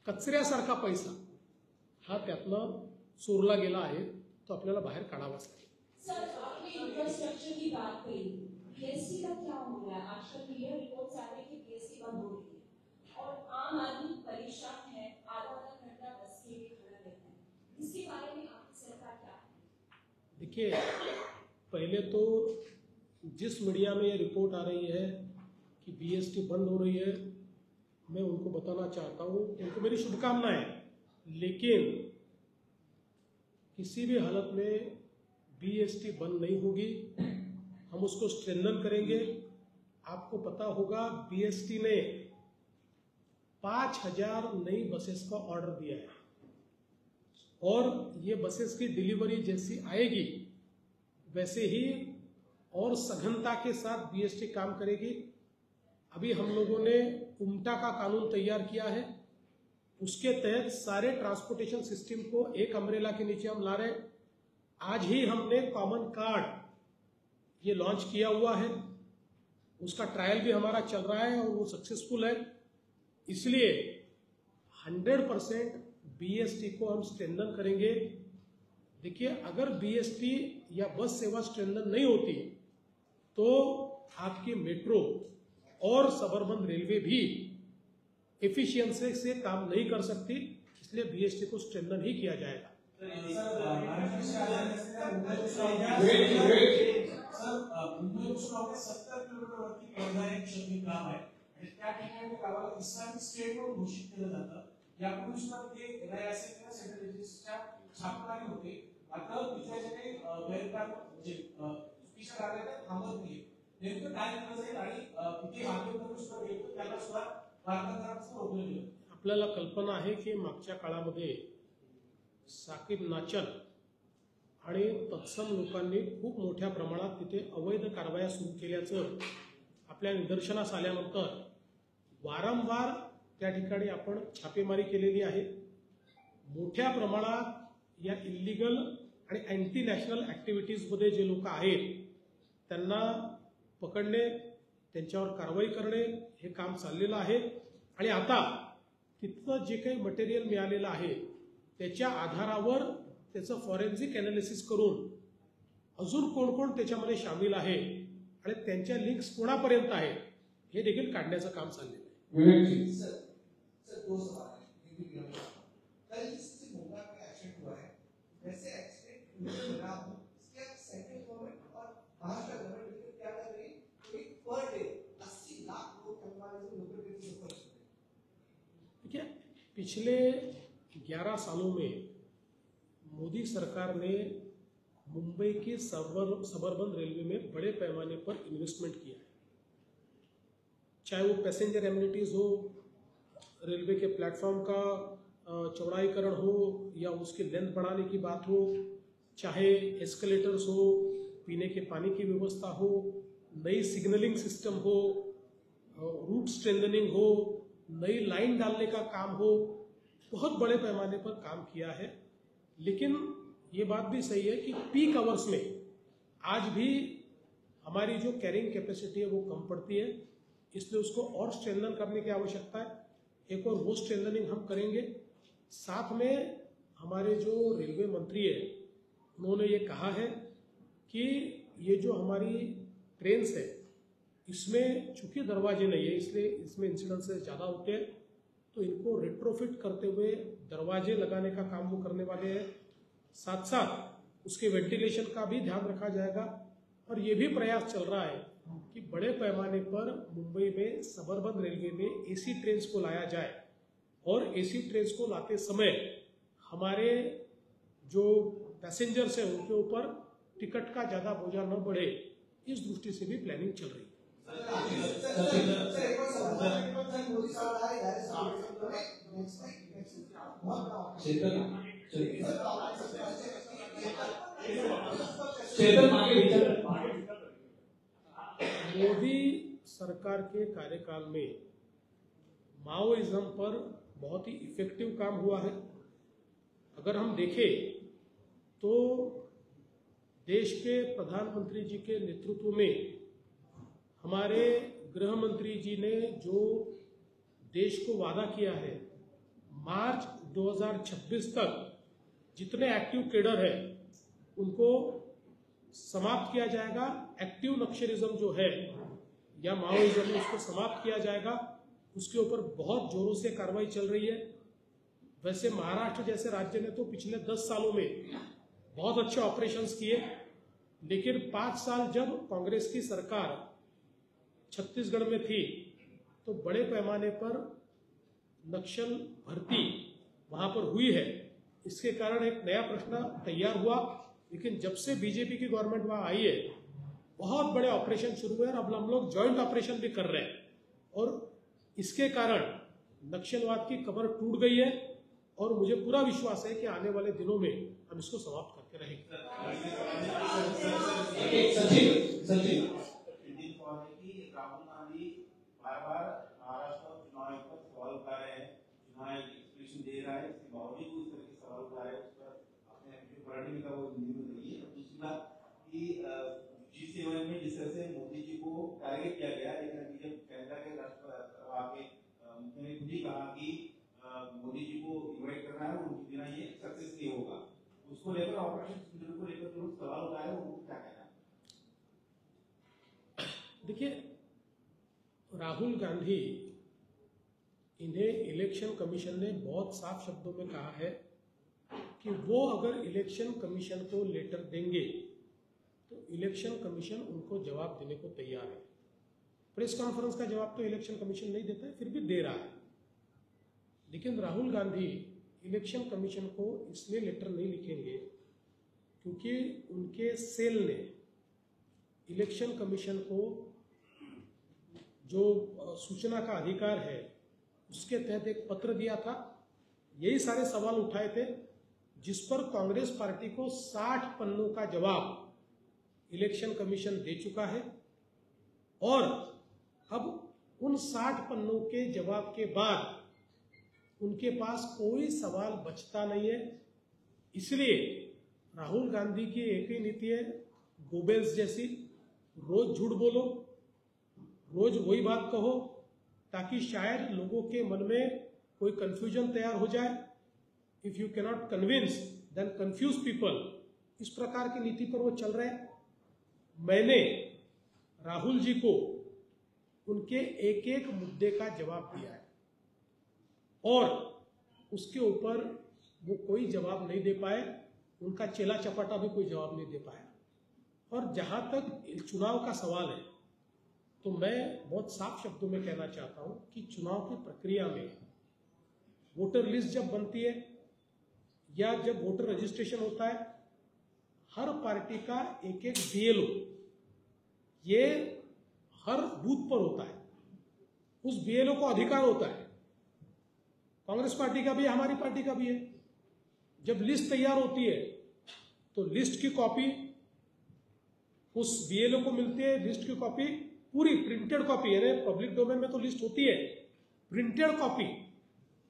कचऱ्यासारखा पैसा हा त्यातनं चोरला गेला आहे. तो आपल्याला बाहेर काढावाच लागेल. सर, आपने इंफ्रास्ट्रक्चर की बात कही, बीएसटी का क्या हो रहा है? आजकल मीडिया रिपोर्ट्स आ रही है कि बीएसटी बंद हो रही है और आम आदमी परेशान है, आधा घंटा बस के लिए खड़ा रहता है. इसके बारे में आपकी सरकार क्या है? देखिए, पहले तो जिस मीडिया में ये रिपोर्ट आ रही है कि बीएसटी बंद हो रही है, मैं उनको बताना चाहता हूँ, उनको मेरी शुभकामनाएं, लेकिन किसी भी हालत में बीएसटी बंद नहीं होगी, हम उसको स्ट्रेंथन करेंगे। आपको पता होगा बीएसटी ने 5000 नई बसेस का ऑर्डर दिया है और ये बसेस की डिलीवरी जैसी आएगी वैसे ही और सघनता के साथ बीएसटी काम करेगी। अभी हम लोगों ने उमटा का कानून तैयार किया है, उसके तहत सारे ट्रांसपोर्टेशन सिस्टम को एक अम्ब्रेला के नीचे हम ला रहे हैं। आज ही हमने कॉमन कार्ड ये लॉन्च किया हुआ है, उसका ट्रायल भी हमारा चल रहा है और वो सक्सेसफुल है। इसलिए 100% बीएसटी को हम स्ट्रेंथन करेंगे। देखिए, अगर बीएसटी या बस सेवा स्ट्रेंथन नहीं होती तो आपकी मेट्रो और सबअर्बन रेलवे भी एफिशिएंसी से काम नहीं कर सकती, इसलिए बीएसटी को स्ट्रेंथन ही किया जाएगा। मुंबई 70 किलोमीटरवरती पडदा एक शहरी गाव आहे आणि त्या ठिकाणी गावाला इस्लामिक स्टेट म्हणून घोषित केलं जातं। यापूर्वी सुद्धा ते एनआयएसए किंवा सेंट्रल एजन्सीच्या छापखाने होते, मात्र तिथे जे काही गैरकाम जे चुकीच्या कार्य आहेत थांबत नाहीये। नेमकं काय केलं जाईल आणि किती माध्यमातून सुद्धा गेलं त्याला सुद्धा वार्ताहरांचं रोखलं गेलं। आपल्याला कल्पना आहे की मागच्या काळामध्ये साकीब नाचन आणि तत्सम लोकांनी खूप मोठ्या प्रमाणात तिथे अवैध कारवाया सुरू केल्याचं आपल्या निदर्शनास आल्यानंतर वारंवार त्या ठिकाणी आपण छापेमारी केलेली आहे। मोठ्या प्रमाणात या इल्लीगल आणि अँटी नॅशनल ॲक्टिव्हिटीजमध्ये जे लोक आहेत त्यांना पकडणे, त्यांच्यावर कारवाई करणे हे काम चाललेलं आहे आणि आता तिथं जे काही मटेरियल मिळालेलं आहे त्याच्या आधारावर त्याचं फॉरेन्सिक ॲनालिसिस करून अजून कोण कोण त्याच्यामध्ये सामील आहे आणि त्यांच्या लिंक्स कोणापर्यंत आहेत हे देखील काढण्याचं काम चाललेलं आहे। सर 2 सवाल है। कल जिस मुद्दा पे एक्शन हुआ है वैसे एक्सीडेंट मुझे लगा हो इसके सेंट्रल गवर्नमेंट और महाराष्ट्र गवर्नमेंट मिलकर क्या कर रही है, कोई पर डे 80 लाख लोग कंपैरिजन लोकल ट्रेन से ऊपर। देखिए, पिछले 11 सालों में मोदी सरकार ने मुंबई की सबअर्बन रेलवे में बड़े पैमाने पर इन्वेस्टमेंट किया है, चाहे वो पैसेंजर एमिनिटीज हो, रेलवे के प्लेटफॉर्म का चौड़ाईकरण हो या उसकी लेंथ बढ़ाने की बात हो, चाहे एस्केलेटर्स हो, पीने के पानी की व्यवस्था हो, नई सिग्नलिंग सिस्टम हो, रूट स्ट्रेंथनिंग हो, नई लाइन डालने का काम हो, बहुत बड़े पैमाने पर काम किया है। लेकिन ये बात भी सही है कि पीक आवर्स में आज भी हमारी जो कैरिंग कैपेसिटी है वो कम पड़ती है, इसलिए उसको और स्ट्रेंथन करने की आवश्यकता है। एक और वो स्ट्रेंथनिंग हम करेंगे। साथ में हमारे जो रेलवे मंत्री है उन्होंने ये कहा है कि ये जो हमारी ट्रेन्स है इसमें चूंकि दरवाजे नहीं है इसलिए इसमें इंसिडेंसेस ज़्यादा होते हैं, तो इनको रेट्रोफिट करते हुए दरवाजे लगाने का काम वो करने वाले हैं। साथ साथ उसके वेंटिलेशन का भी ध्यान रखा जाएगा और ये भी प्रयास चल रहा है कि बड़े पैमाने पर मुंबई में सबअर्बन रेलवे में एसी ट्रेन्स को लाया जाए और एसी ट्रेन्स को लाते समय हमारे जो पैसेंजर्स हैं उनके ऊपर टिकट का ज़्यादा बोझा न बढ़े, इस दृष्टि से भी प्लानिंग चल रही है। मोदी सरकार के कार्यकाल में माओइज्म पर बहुत ही इफेक्टिव काम हुआ है। अगर हम देखें तो देश के प्रधानमंत्री जी के नेतृत्व में हमारे गृह मंत्री जी ने जो देश को वादा किया है, मार्च 2026 तक जितने एक्टिव केडर है उनको समाप्त किया जाएगा। एक्टिव नक्सलिज्म जो है या माओइज्म उसको समाप्त किया जाएगा, उसके ऊपर बहुत जोरों से कार्रवाई चल रही है। वैसे महाराष्ट्र जैसे राज्य ने तो पिछले 10 सालों में बहुत अच्छे ऑपरेशंस किए, लेकिन 5 साल जब कांग्रेस की सरकार छत्तीसगढ़ में थी तो बड़े पैमाने पर नक्सल भर्ती वहां पर हुई है। इसके कारण एक नया प्रश्न तैयार हुआ, लेकिन जब से बीजेपी की गवर्नमेंट वहां आई है बहुत बड़े ऑपरेशन शुरू हुए और अब हम लोग जॉइंट ऑपरेशन भी कर रहे हैं और इसके कारण नक्सलवाद की कमर टूट गई है और मुझे पूरा विश्वास है कि आने वाले दिनों में हम इसको समाप्त करके रहेंगे। राहुल गांधी बार बार महाराष्ट्र चुनाव आयोग पर सवाल उठा रहे हैं, चुनाव आयोग एक्सप्लेनेशन दे रहा है, इसके बावजूद वो इस तरह के सवाल उठा रहे हैं, उस पर अपने पढ़ने में वो हिंदी में रही है। दूसरी बात कि G7 में जिस तरह से मोदी जी को टारगेट किया गया, लेकिन अभी जब कनाडा के राष्ट्रपति मुख्यमंत्री खुद ही कहा कि मोदी जी को इन्वाइट करना है, उनके बिना ये सक्सेस नहीं होगा, उसको लेकर ऑपरेशन सिंदूर को लेकर जो सवाल उठाए वो क्या कहना है? देखिए, राहुल गांधी, इन्हें इलेक्शन कमीशन ने बहुत साफ शब्दों में कहा है कि वो अगर इलेक्शन कमीशन को लेटर देंगे तो इलेक्शन कमीशन उनको जवाब देने को तैयार है। प्रेस कॉन्फ्रेंस का जवाब तो इलेक्शन कमीशन नहीं देता है, फिर भी दे रहा है। लेकिन राहुल गांधी इलेक्शन कमीशन को इसलिए लेटर नहीं लिखेंगे क्योंकि उनके सेल ने इलेक्शन कमीशन को जो सूचना का अधिकार है उसके तहत एक पत्र दिया था। यही सारे सवाल उठाए थे जिस पर कांग्रेस पार्टी को 60 पन्नों का जवाब इलेक्शन कमीशन दे चुका है और अब उन 60 पन्नों के जवाब के बाद उनके पास कोई सवाल बचता नहीं है। इसलिए राहुल गांधी की एक ही नीति है, गोबेल्स जैसी, रोज झूठ बोलो, रोज वही बात कहो ताकि शायद लोगों के मन में कोई कंफ्यूजन तैयार हो जाए। If you cannot convince then confuse people. इस प्रकार की नीति पर वो चल रहे हैं। मैंने राहुल जी को उनके एक एक मुद्दे का जवाब दिया है और उसके ऊपर वो कोई जवाब नहीं दे पाए, उनका चेला चपाटा भी कोई जवाब नहीं दे पाया। और जहां तक चुनाव का सवाल है तो मैं बहुत साफ शब्दों में कहना चाहता हूं कि चुनाव की प्रक्रिया में वोटर लिस्ट जब बनती है या जब वोटर रजिस्ट्रेशन होता है, हर पार्टी का एक एक BLO ये हर बूथ पर होता है। उस BLO को अधिकार होता है, कांग्रेस पार्टी का भी है, हमारी पार्टी का भी है। जब लिस्ट तैयार होती है तो लिस्ट की कॉपी उस BLO को मिलती है। लिस्ट की कॉपी पूरी प्रिंटेड कॉपी, यानी पब्लिक डोमेन में तो लिस्ट होती है, प्रिंटेड कॉपी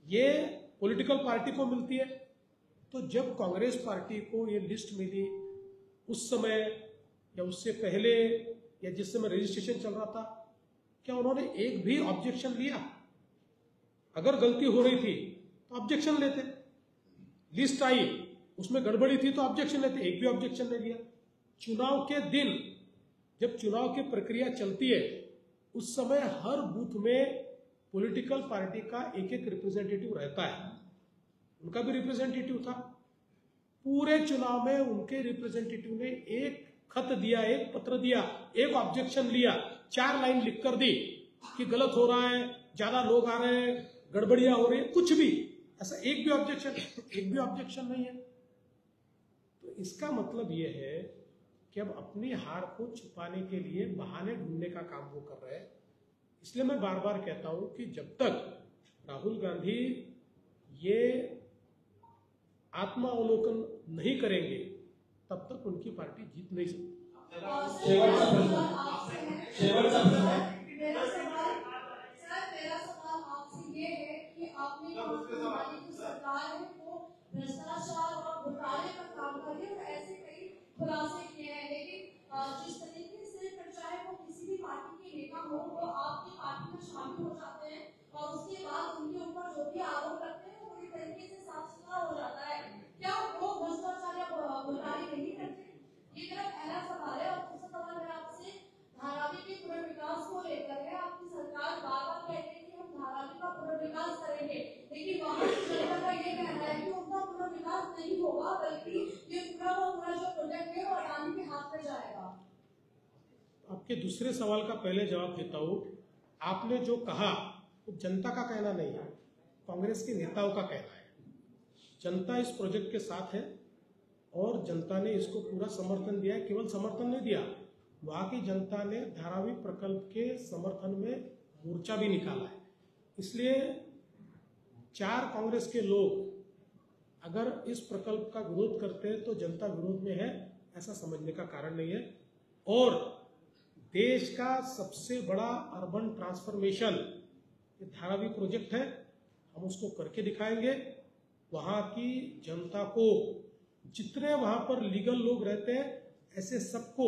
ये पॉलिटिकल पार्टी को मिलती है। तो जब कांग्रेस पार्टी को ये लिस्ट मिली उस समय या उससे पहले या जिस समय रजिस्ट्रेशन चल रहा था, क्या उन्होंने एक भी ऑब्जेक्शन लिया? अगर गलती हो रही थी तो ऑब्जेक्शन लेते। लिस्ट आई उसमें गड़बड़ी थी तो ऑब्जेक्शन लेते, एक भी ऑब्जेक्शन नहीं लिया। चुनाव के दिन जब चुनाव की प्रक्रिया चलती है उस समय हर बूथ में पॉलिटिकल पार्टी का एक एक रिप्रेजेंटेटिव रहता है। उनका भी रिप्रेजेंटेटिव था। पूरे चुनाव में उनके रिप्रेजेंटेटिव ने एक खत दिया, एक पत्र दिया, एक ऑब्जेक्शन लिया, 4 लाइन लिख कर दी कि गलत हो रहा है, ज्यादा लोग आ रहे हैं, गड़बड़ियां हो रही है, कुछ भी ऐसा एक भी ऑब्जेक्शन नहीं है। तो इसका मतलब यह है कि अब अपनी हार को छुपाने के लिए बहाने ढूंढने का काम वो कर रहे हैं। इसलिए मैं बार बार कहता हूं कि जब तक राहुल गांधी ये आत्मावलोकन नहीं करेंगे तब तक उनकी पार्टी जीत नहीं सकती। मेरा सवाल आपसे ये है कि आपने कहा कि हमारी जो सरकार है वो भ्रष्टाचार और घोटाले का काम कर रही है और ऐसे कई खुलासे किए हैं, लेकिन जिस तरीके से फिर चाहे वो किसी भी पार्टी के नेता हो वो आपकी पार्टी में शामिल हो जाते हैं और उसके बाद उनके ऊपर जो भी आरोप लगते हैं वो पूरी तरीके से साफ सुथरा हो जाता है। क्या वो भ्रष्टाचार या घोटाले नहीं करते? ये मेरा पहला सवाल है। और दूसरा सवाल मेरा आपसे धारावी के पुनर्विकास को लेकर है। आपकी सरकार बार बार कहती है कि हम धारावी का पुनर्विकास करेंगे, लेकिन वहाँ की जनता का ये कहना है कि उनका पुनर्विकास नहीं होगा, बल्कि ये पूरा जो प्रोजेक्ट है वो अडानी के हाथ में जाएगा। आपके आपके दूसरे सवाल का पहले जवाब देता हूँ। आपने जो कहा वो जनता का कहना नहीं है, कांग्रेस के नेताओं का कहना है। जनता इस प्रोजेक्ट के साथ है और जनता ने इसको पूरा समर्थन दिया है। केवल समर्थन नहीं दिया, वहाँ की जनता ने धारावी प्रकल्प के समर्थन में मोर्चा भी निकाला है। इसलिए 4 कांग्रेस के लोग अगर इस प्रकल्प का विरोध करते हैं तो जनता विरोध में है, ऐसा समझने का कारण नहीं है। और देश का सबसे बड़ा अर्बन ट्रांसफॉर्मेशन ये धारावी प्रोजेक्ट है, हम उसको करके दिखाएंगे। वहाँ की जनता को, जितने वहाँ पर लीगल लोग रहते हैं, ऐसे सबको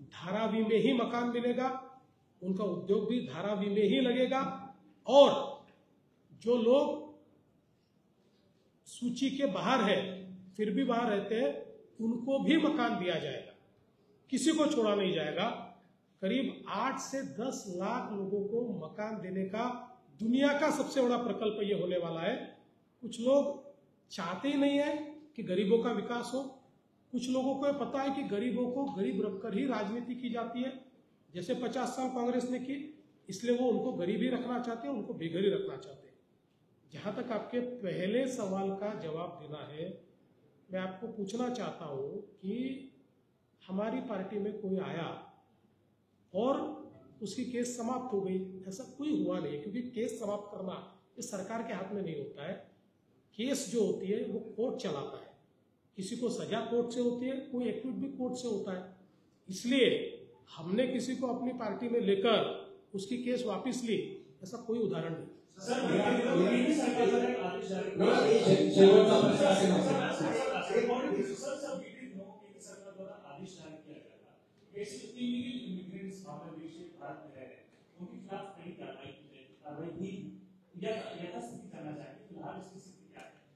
धारावी में ही मकान मिलेगा, उनका उद्योग भी धारावी में ही लगेगा। और जो लोग सूची के बाहर है फिर भी वहां रहते हैं, उनको भी मकान दिया जाएगा, किसी को छोड़ा नहीं जाएगा। करीब 8 से 10 लाख लोगों को मकान देने का दुनिया का सबसे बड़ा प्रकल्प ये होने वाला है। कुछ लोग चाहते ही नहीं है कि गरीबों का विकास हो। कुछ लोगों को पता है कि गरीबों को गरीब रखकर ही राजनीति की जाती है, जैसे 50 साल कांग्रेस ने की, इसलिए वो उनको गरीब ही रखना चाहते हैं, उनको बेघर ही रखना चाहते हैं। जहां तक आपके पहले सवाल का जवाब देना है, मैं आपको पूछना चाहता हूं कि हमारी पार्टी में कोई आया और उसकी केस समाप्त हो गई, ऐसा कोई हुआ नहीं, क्योंकि केस समाप्त करना ये सरकार के हाथ में नहीं होता है। केस जो होती है वो कोर्ट चलाता है, किसी को सजा कोर्ट से होती है, कोई एक्यूट भी कोर्ट से होता है। इसलिए हमने किसी को अपनी पार्टी में लेकर उसकी केस वापस ली, ऐसा कोई उदाहरण नहीं।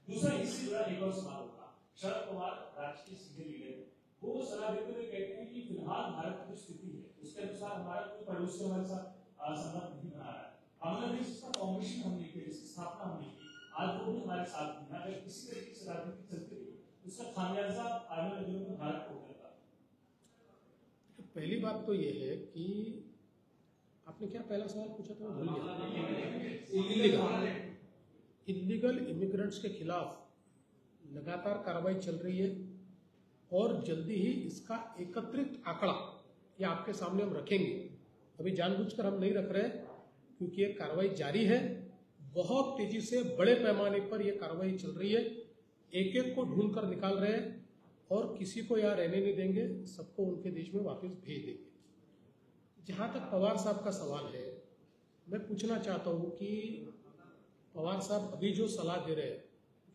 दूसरा इससे जुड़ा एक और सवाल होगा। शरद पवार राज्य के सीधे लीडर है, वो सलाह देते हुए कहते हैं कि फिलहाल भारत की जो स्थिति है उसके अनुसार हमारा कोई पड़ोसी हमारे साथ संबंध नहीं बना रहा है। बांग्लादेश इसका फॉर्मेशन हमने की, इसकी स्थापना हमने की, आज वो भी हमारे साथ नहीं। अगर किसी तरीके से राजनीति चलती रही उसका खामियाजा आने वाले दिनों में भारत को होगा। पहली बात तो ये है कि आपने क्या पहला सवाल पूछा था, भूल गया। इलीगल इमिग्रेंट्स के खिलाफ लगातार कार्रवाई चल रही है और जल्दी ही इसका एकत्रित आंकड़ा ये आपके सामने हम रखेंगे। अभी जानबूझकर हम नहीं रख रहे क्योंकि ये कार्रवाई जारी है, बहुत तेजी से बड़े पैमाने पर यह कार्रवाई चल रही है। एक एक को ढूंढ कर निकाल रहे हैं और किसी को यहाँ रहने नहीं देंगे, सबको उनके देश में वापस भेज देंगे। जहाँ तक पवार साहब का सवाल है, मैं पूछना चाहता हूँ कि पवार साहब अभी जो सलाह दे रहे हैं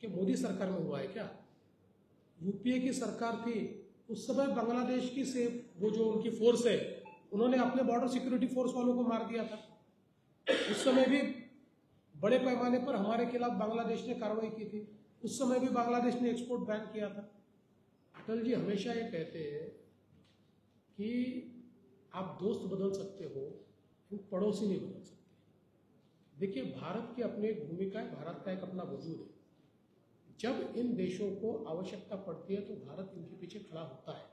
कि मोदी सरकार में हुआ है क्या? यूपीए की सरकार थी, उस समय बांग्लादेश की से वो जो उनकी फोर्स है, उन्होंने अपने बॉर्डर सिक्योरिटी फोर्स वालों को मार दिया था। उस समय भी बड़े पैमाने पर हमारे खिलाफ बांग्लादेश ने कार्रवाई की थी, उस समय भी बांग्लादेश ने एक्सपोर्ट बैन किया था। अटल जी हमेशा ये कहते हैं कि आप दोस्त बदल सकते हो, पड़ोसी नहीं बदल सकते। देखिए, भारत की अपनी एक भूमिका है, भारत का एक अपना वजूद है। जब इन देशों को आवश्यकता पड़ती है तो भारत इनके पीछे खड़ा होता है।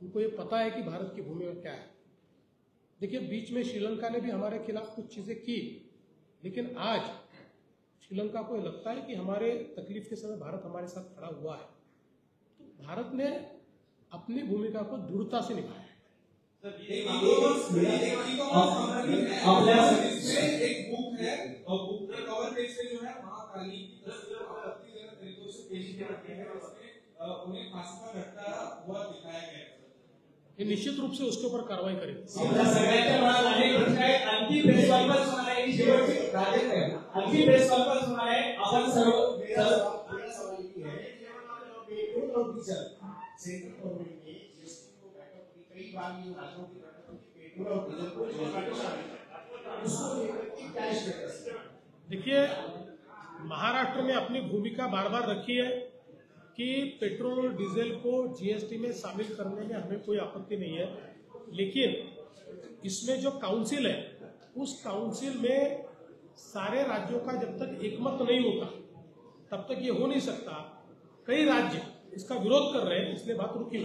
उनको ये पता है कि भारत की भूमिका क्या है। देखिए, बीच में श्रीलंका ने भी हमारे खिलाफ कुछ चीज़ें की, लेकिन आज श्रीलंका को लगता है कि हमारे तकलीफ के समय भारत हमारे साथ खड़ा हुआ है। तो भारत ने अपनी भूमिका को दृढ़ता से निभाया है। एक बुक है और बुक के कवर पेज पे जो है महाकाली की तस्वीर आपत्तिजनक तरीकों से पेश किया गया है, उसमें उन्हें फांसी का लटका हुआ दिखाया गया है। ये निश्चित रूप से उसके ऊपर कार्रवाई करेंगे। आणखी प्रेस कॉन्फरन्स होणार आहे, शेवटची आणखी प्रेस कॉन्फरन्स होणार आहे। आपण सर्व सेंट्रल गवर्नमेंट ने जीएसटी को बैकअप की, कई बार ये राज्यों की बैकअप की, पेट्रोल और डीजल को उसको लेकर के क्या स्टेटस है? देखिए, महाराष्ट्र ने अपनी भूमिका बार बार रखी है कि पेट्रोल और डीजल को जीएसटी में शामिल करने में हमें कोई आपत्ति नहीं है, लेकिन इसमें जो काउंसिल है उस काउंसिल में सारे राज्यों का जब तक एकमत नहीं होता तब तक ये हो नहीं सकता। कई राज्य इसका विरोध कर रहे हैं, इसलिए बात रुकी।